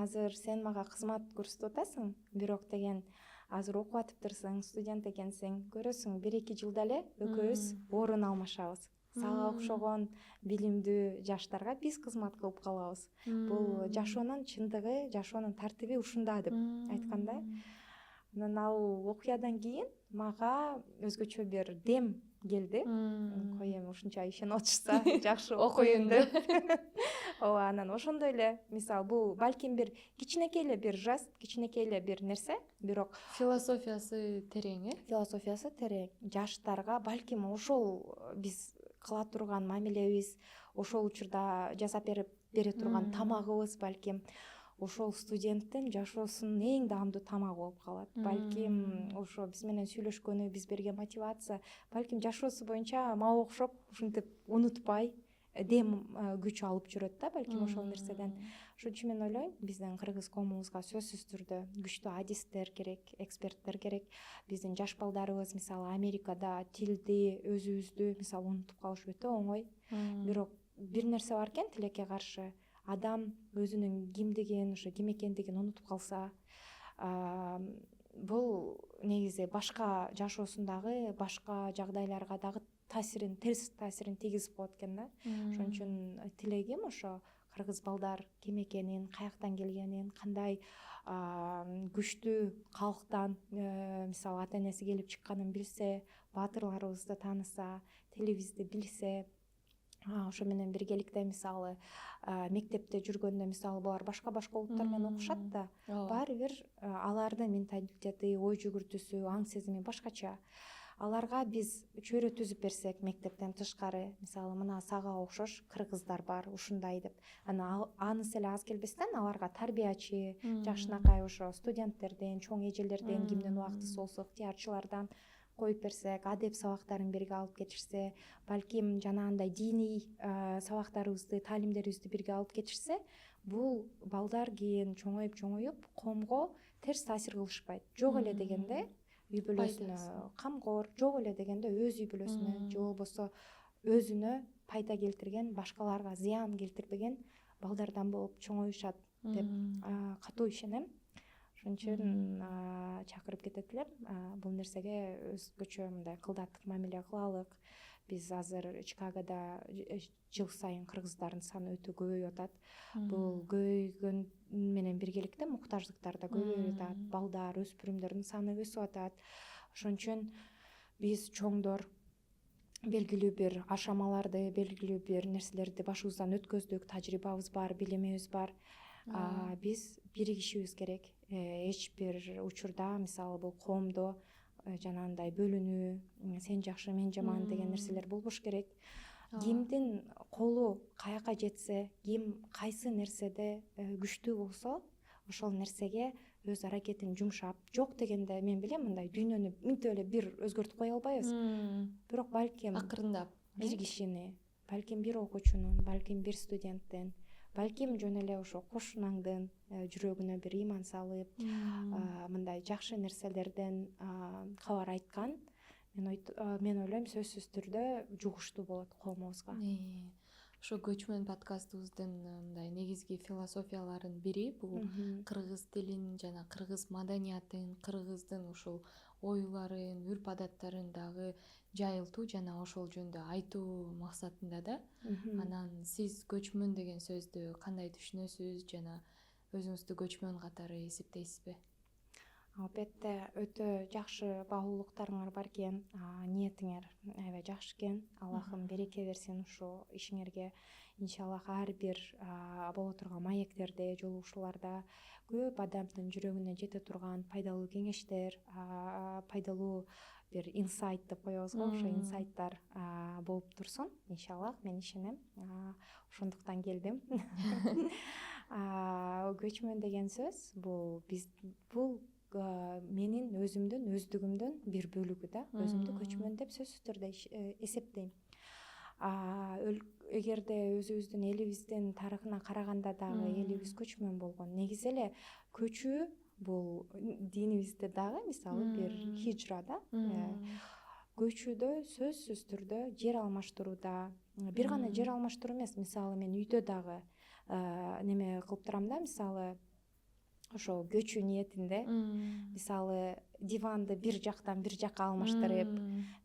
Азыр сен мага кызмат көрсөтүп атасың, бирок деген азыр окуп атыптырсың, студент экенсиң, көрөсүң 1-2 жылда эле экөөбүз орун алмашабыз. Сага окшогон билимдүү жаштарга биз кызмат кылып калабыз. Бул жашоонун чындыгы, жашоонун тартиби ушунда деп айтканда. Анан ал окуядан кийин мага өзгөчө бир дем келди. Коем ушунча ишенип атышса, жакшы окуйм деп. Ооба, анан ошондой эле, мисалы, бул балким бир кичинекей эле бир жест, кичинекей эле бир нерсе, бирок философиясы терең, Философиясы терең. Жаштарга балким ошол биз кыла турган мамилебиз, ошол учурда жасап бере турган тамагыбыз балким ошол студенттин жашоосунун эң даамдуу тамагы болуп калат. Балким ошо биз менен сүйлөшкөнү, биз берген мотивация, балким жашоосу боюнча мага окшоп ушинтип унутпай дем күч алып жүрөт да, балким ошол нерседен. Ошон үчүн мен ойлойм, биздин кыргыз коомубузга сөзсүз түрдө күчтүү адистер керек, эксперттер керек. Биздин жаш балдарыбыз мисалы Америкада тилди, өзүбүздү мисалы унутуп калыш өтө оңой. Бирок бир нерсе бар экен, тилекке каршы. Адам өзүнүн кимдигин, ошо ким экендигин унутуп калса, бул негизи башка жашоосундагы башка жагдайларга дагы терс таасирин тийгизип коет экен да. Ошон үчүн тилегим ошо кыргыз балдар ким экенин, каяктан келгенин, кандай күчтүү калктан мисалы ата энеси келип чыкканын билсе, баатырларыбызды тааныса, тилибизди билсе, ошо менен биргеликте мисалы мектепте жүргөндө мисалы булар башка улуттар менен окушат да, баары бир алардын менталитети, ой жүгүртүүсү, аң сезими башкача. аларга биз чөйрө түзүп берсек мектептен тышкары, мисалы мына сага окшош кыргыздар бар ушундай деп, анысы эле аз келбестен аларга тарбиячы, жакшынакай ошо студенттерден, чоң эжелерден, кимдин убактысы болсо ыктыярчылардан коюп берсек, адеп сабактарын бирге алып кетишсе, балким жанагындай диний сабактарыбызды, таалимдерибизди бирге алып кетишсе, бул балдар кийин чоңоюп коомго терс таасир кылышпайт. Жок эле дегенде үй бүлөсүнө камкор, жок эле дегенде өз үй бүлөсүнө же болбосо өзүнө пайда келтирген, башкаларга зыян келтирбеген балдардан болуп чоңоюшат деп катуу ишенем. Ошон үчүн чакырып кетет элем, бул нерсеге өзгөчө мындай кылдаттык мамиле кылалык. Биз азыр Чикагода жыл сайын кыргыздардын саны өтө көбөйүп атат. Бул көбөйгөн менен биргеликте муктаждыктар да көбөйүп атат, балдар, өспүрүмдөрдүн саны өсүп атат. Ошон үчүн биз чоңдор белгилүү бир ашамаларды, белгилүү бир нерселерди башыбыздан өткөздүк, тажрыйбабыз бар, билимибиз бар. Биз биригишибиз керек. Эч бир учурда мисалы бул коомдо жанагындай бөлүнүү, сен жакшы, мен жаман деген нерселер болбош керек. Кимдин колу каяка жетсе, ким кайсы нерседе күчтүү болсо, ошол нерсеге өз аракетин жумшап, жок дегенде мен билем мындай дүйнөнү мынтип эле бир өзгөртүп кое албайбыз. Бирок балким акырындап бир кишини, балким бир окуучунун, балким бир студенттин, балким жөн эле ошо кошунаңдын жүрөгүнө бир ыйман салып, мындай жакшы нерселерден кабар айткан, мен ойлойм сөзсүз түрдө жугуштуу болот коомубузга. Ошо көчмөн подкастыбыздын мындай негизги философияларынын бири бул кыргыз тилин жана кыргыз маданиятын, кыргыздын ушул оюларын, үрп адаттарын дагы жайылтуу жана ошол жөнүндө айтуу максатында да. Анан сиз көчмөн деген сөздү кандай түшүнөсүз жана өзүңүздү көчмөн катары эсептейсизби? Албетте өтө жакшы баалуулуктарыңар бар экен, ниетиңер аябай жакшы экен. Аллахым береке берсин ушул ишиңерге. Иншаллах ар бир боло турган маектерде, жолугушууларда көп адамдын жүрөгүнө жете турган пайдалуу кеңештер, пайдалуу бир инсайт деп коебуз го, ошо инсайттар болуп турсун. Иншаллах, мен ишенем. Ошондуктан келдим. Көчмөн деген сөз бул менин өзүмдүн өздүгүмдүн бир бөлүгү да. Өзүмдү көчмөн деп сөзсүз түрдө эсептейм. Эгерде өзүбүздүн элибиздин тарыхына караганда дагы элибиз көчмөн болгон. Негизи эле көчүү бул динибизде дагы мисалы бир хижра да. Көчүүдө сөзсүз түрдө жер алмаштырууда, бир гана жер алмаштыруу эмес, мисалы мен үйдө дагы неме кылып турам да, мисалы ошо көчүү ниетинде, мисалы диванды бир жактан бир жакка алмаштырып,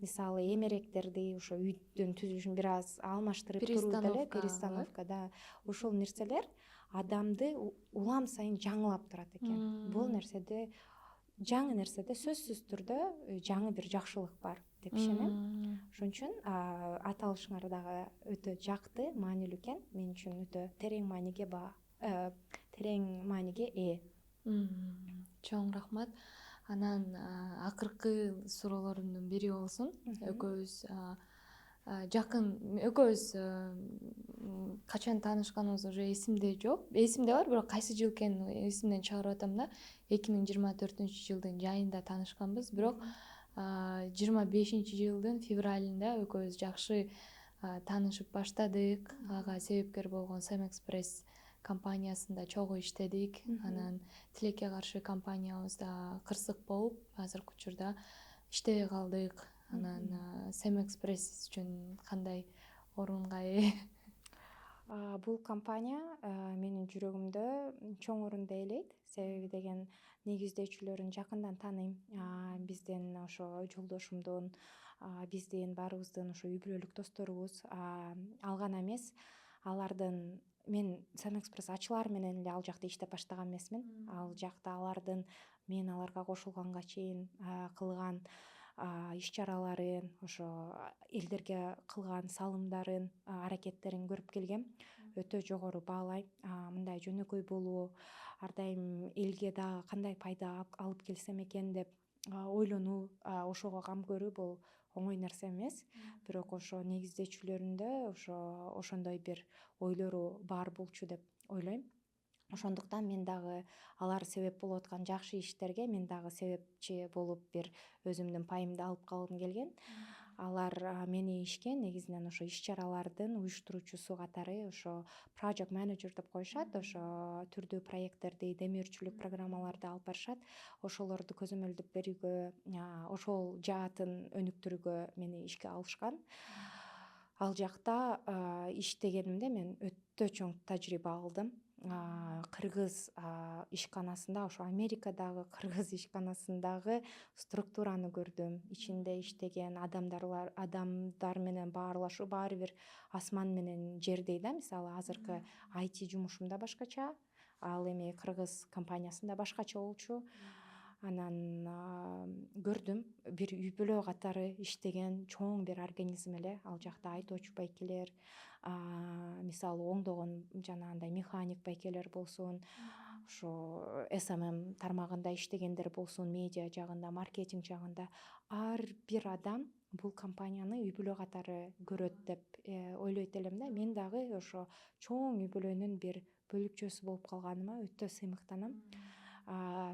мисалы эмеректерди ошо үйдүн түзүлүшүн бир аз алмаштырып туруу деле, перестановка да. Ошол нерселер адамды улам сайын жаңылап турат экен. Бул нерседе, жаңы нерседе сөзсүз түрдө жаңы бир жакшылык бар деп ишенем. Ошон үчүн аталышыңар дагы өтө жакты, маанилүү экен. Мен үчүн өтө терең мааниге ээ. Чоң рахмат. Анан акыркы суроолорумдун бири болсун. Экөөбүз качан таанышканыбыз уже эсимде жок. Эсимде бар, бирок кайсы жыл экенин эсимден чыгарып атам да. 2024-жылдын жайында таанышканбыз, бирок 25-жылдын февралында экөөбүз жакшы таанышып баштадык. Ага себепкер болгон Семэкспресс компаниясында чогуу иштедик. Анан Тилекке каршы компаниябыз да кырсык болуп, азыркы учурда иштебей калдык. Анан Семэкспресс үчүн кандай орунга ээ? Бул компания менин жүрөгүмдө чоң орунду ээлейт. Себеби деген негиздөөчүлөрүн жакындан тааныйм. Биздин ошо жолдошумдун, биздин баарыбыздын ошо үй бүлөлүк досторубуз. Ал гана эмес, алардын мен Семэкспресс ачылаар менен эле ал жакта иштеп баштаган эмесмин. Ал жакта мен аларга кошулганга чейин кылган иш-чараларын, ошо элдерге кылган салымдарын, аракеттерин көрүп келгем. Өтө жогору баалайм. Мындай жөнөкөй болуу, ар дайым элге дагы кандай пайда алып келсем экен деп ойлонуу, ошого кам көрүү бул оңой нерсе эмес. Бирок ошо негиздечүлөрүндө ошондой бир ойлору бар болчу деп ойлойм. Ошондуктан мен дагы алар себеп болуп аткан жакшы иштерге мен дагы себепчи болуп бир өзүмдүн пайымды алып калгым келген. Алар мени ишке негизинен ошо иш чаралардын уюштуруучусу катары ошо project manager деп коюшат. Ошо түрдүү проекттерди, демиурчулук программаларды алып барышат. Ошолорду көзөмөлдөп берүүгө, ошол жаатын өнүктүрүүгө мени ишке алышкан. Ал жакта иштегенимде мен өтө чоң тажрыйба алдым. Кыргыз ишканасында, ошо Америкадагы кыргыз ишканасындагы структураны көрдүм. Ичинде иштеген адамдар менен баарлашуу баары бир асман менен жердей да. Мисалы азыркы IT жумушумда башкача, ал эми кыргыз компаниясында башкача болчу. Анан көрдүм, бир үй бүлө катары иштеген чоң бир организм эле. Ал жакта айтоочу байкелер, мисалы оңдогон жанагындай механик байкелер болсун, ошо SMM тармагында иштегендер болсун, медиа жагында, маркетинг жагында, ар бир адам бул компанияны үй бүлө катары көрөт деп ойлойт элем да. Мен дагы ошо чоң үй бүлөнүн бир бөлүкчөсү болуп калганыма өтө сыймыктанам.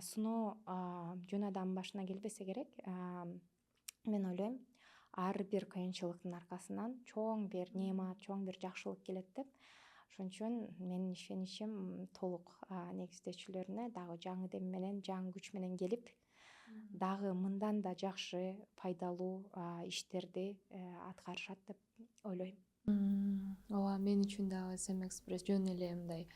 Сыноо жөн башына келбесе керек. Мен ойлойм, ар бир кыйынчылыктын аркасынан чоң бир неемат, чоң бир жакшылык келет деп. Ошон үчүн менин ишеничим толук негиздечүлөрүнө дагы жаңы дем менен, жаңы күч менен келип, дагы мындан да жакшы, пайдалуу иштерди аткарышат деп ойлойм. Ооба, мен үчүн дагы Sam Express жөн эле мындай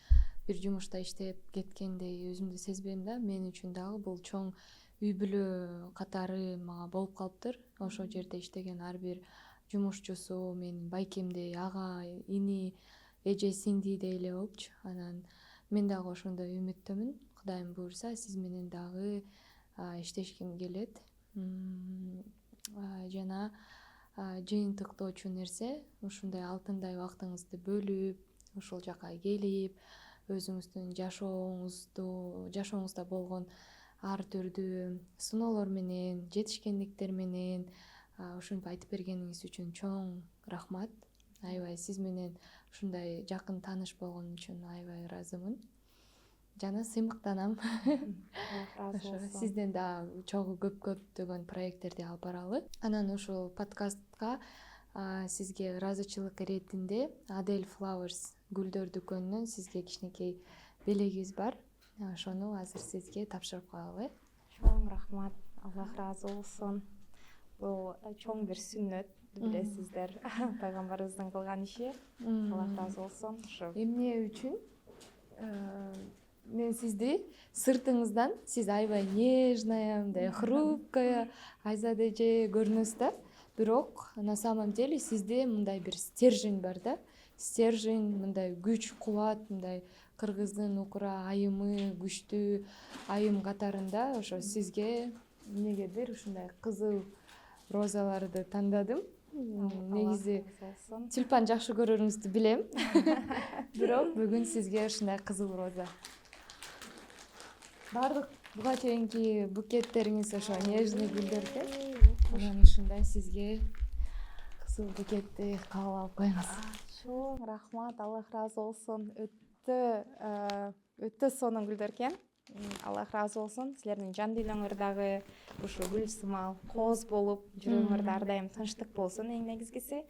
бир жумушта иштеп кеткендей өзүмдү сезбейм да. Мен үчүн дагы бул чоң үй бүлө катары мага болуп калыптыр. Ошол жерде иштеген ар бир жумушчусу менин байкемдей, ага, ини, эже, сиңдидей эле болупчу. Анан мен дагы ошондой үмүттөмүн. Кудайым буюрса, сиз менен дагы иштешким келет. Жана жыйынтыктоочу нерсе ушундай алтындай убактыңызды бөлүп, ошол жака келип, өзүңүздүн жашооңузда болгон ар түрдүү сыноолор менен, жетишкендиктер менен ушинтип айтып бергениңиз үчүн чоң рахмат. Аябай сиз менен ушундай жакын тааныш болгон үчүн аябай ыраазымын. Жана сыймыктанам. Сизден дагы чогуу көптөгөн проекттерди алып баралы. Анан ушул подкастка сизге ыраазычылык иретинде Adele Flowers гүлдөр дүкөнүнөн сизге кичинекей белегибиз бар. Ошону азыр сизге тапшырып коелу. Чоң рахмат, Аллах ыраазы болсун. Бул чоң бир сүннөт, билесиздер, пайгамбарыбыздын кылган иши. Аллах ыраазы болсун. Эмне үчүн мен сизди сыртыңыздан сиз аябай нежная, мындай хрупкая, айзада эже көрүнөсүз да. Бирок на самом деле сизде мындай бир стержень бар да. Стержень, мындай күч, кубат, мындай кыргыздын укура айымы, күчтүү айым катарында ошо сизге эмнегедир ушундай кызыл розаларды тандадым. Негизи тюльпан жакшы көрөрүңүздү билем. Бирок бүгүн сизге ушундай кызыл роза. Бардык буга чейинки букеттериңиз ошо нежный гүлдөр экен. Анан ушундай сизге кызыл букетти кабыл алып коюңуз. Чоң рахмат, Аллах ыраазы болсун. Өтө сонун гүлдөр экен. Аллах ыраазы болсун. Силердин жан дүйнөңөр дагы ушу гүл сымал кооз болуп, жүрөгүңөрдө ар дайым тынчтык болсун эң негизгиси.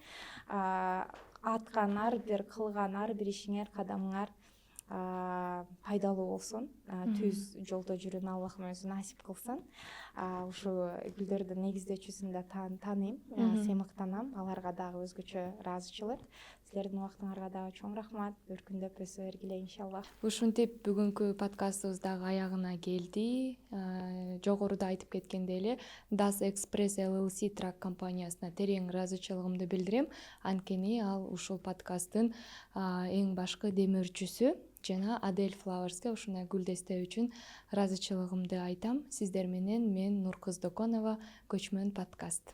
Аткан ар бир, кылган ар бир ишиңер, кадамыңар пайдалуу болсун. Түз жолдо жүрүүнү Аллахым өзү насип кылсын. Ушу гүлдөрдүн негиздечүүсүн да тааныйм, сыймыктанам. Аларга дагы өзгөчө ыраазычылык. Силердин убактыңарга дагы чоң рахмат. Өркүндөп өсө бергиле иншаллах. Ушинтип бүгүнкү подкастыбыз дагы аягына келди. Жогоруда айтып кеткендей эле Das Express LLC трак компаниясына терең ыраазычылыгымды билдирем. Анткени ал ушул подкасттын эң башкы демөөрчүсү. Жана Adele Flowers'ке ушундай гүлдестөө үчүн ыраазычылыгымды айтам. Сиздер менен мен Нуркыз Доконова, Көчмөн подкаст.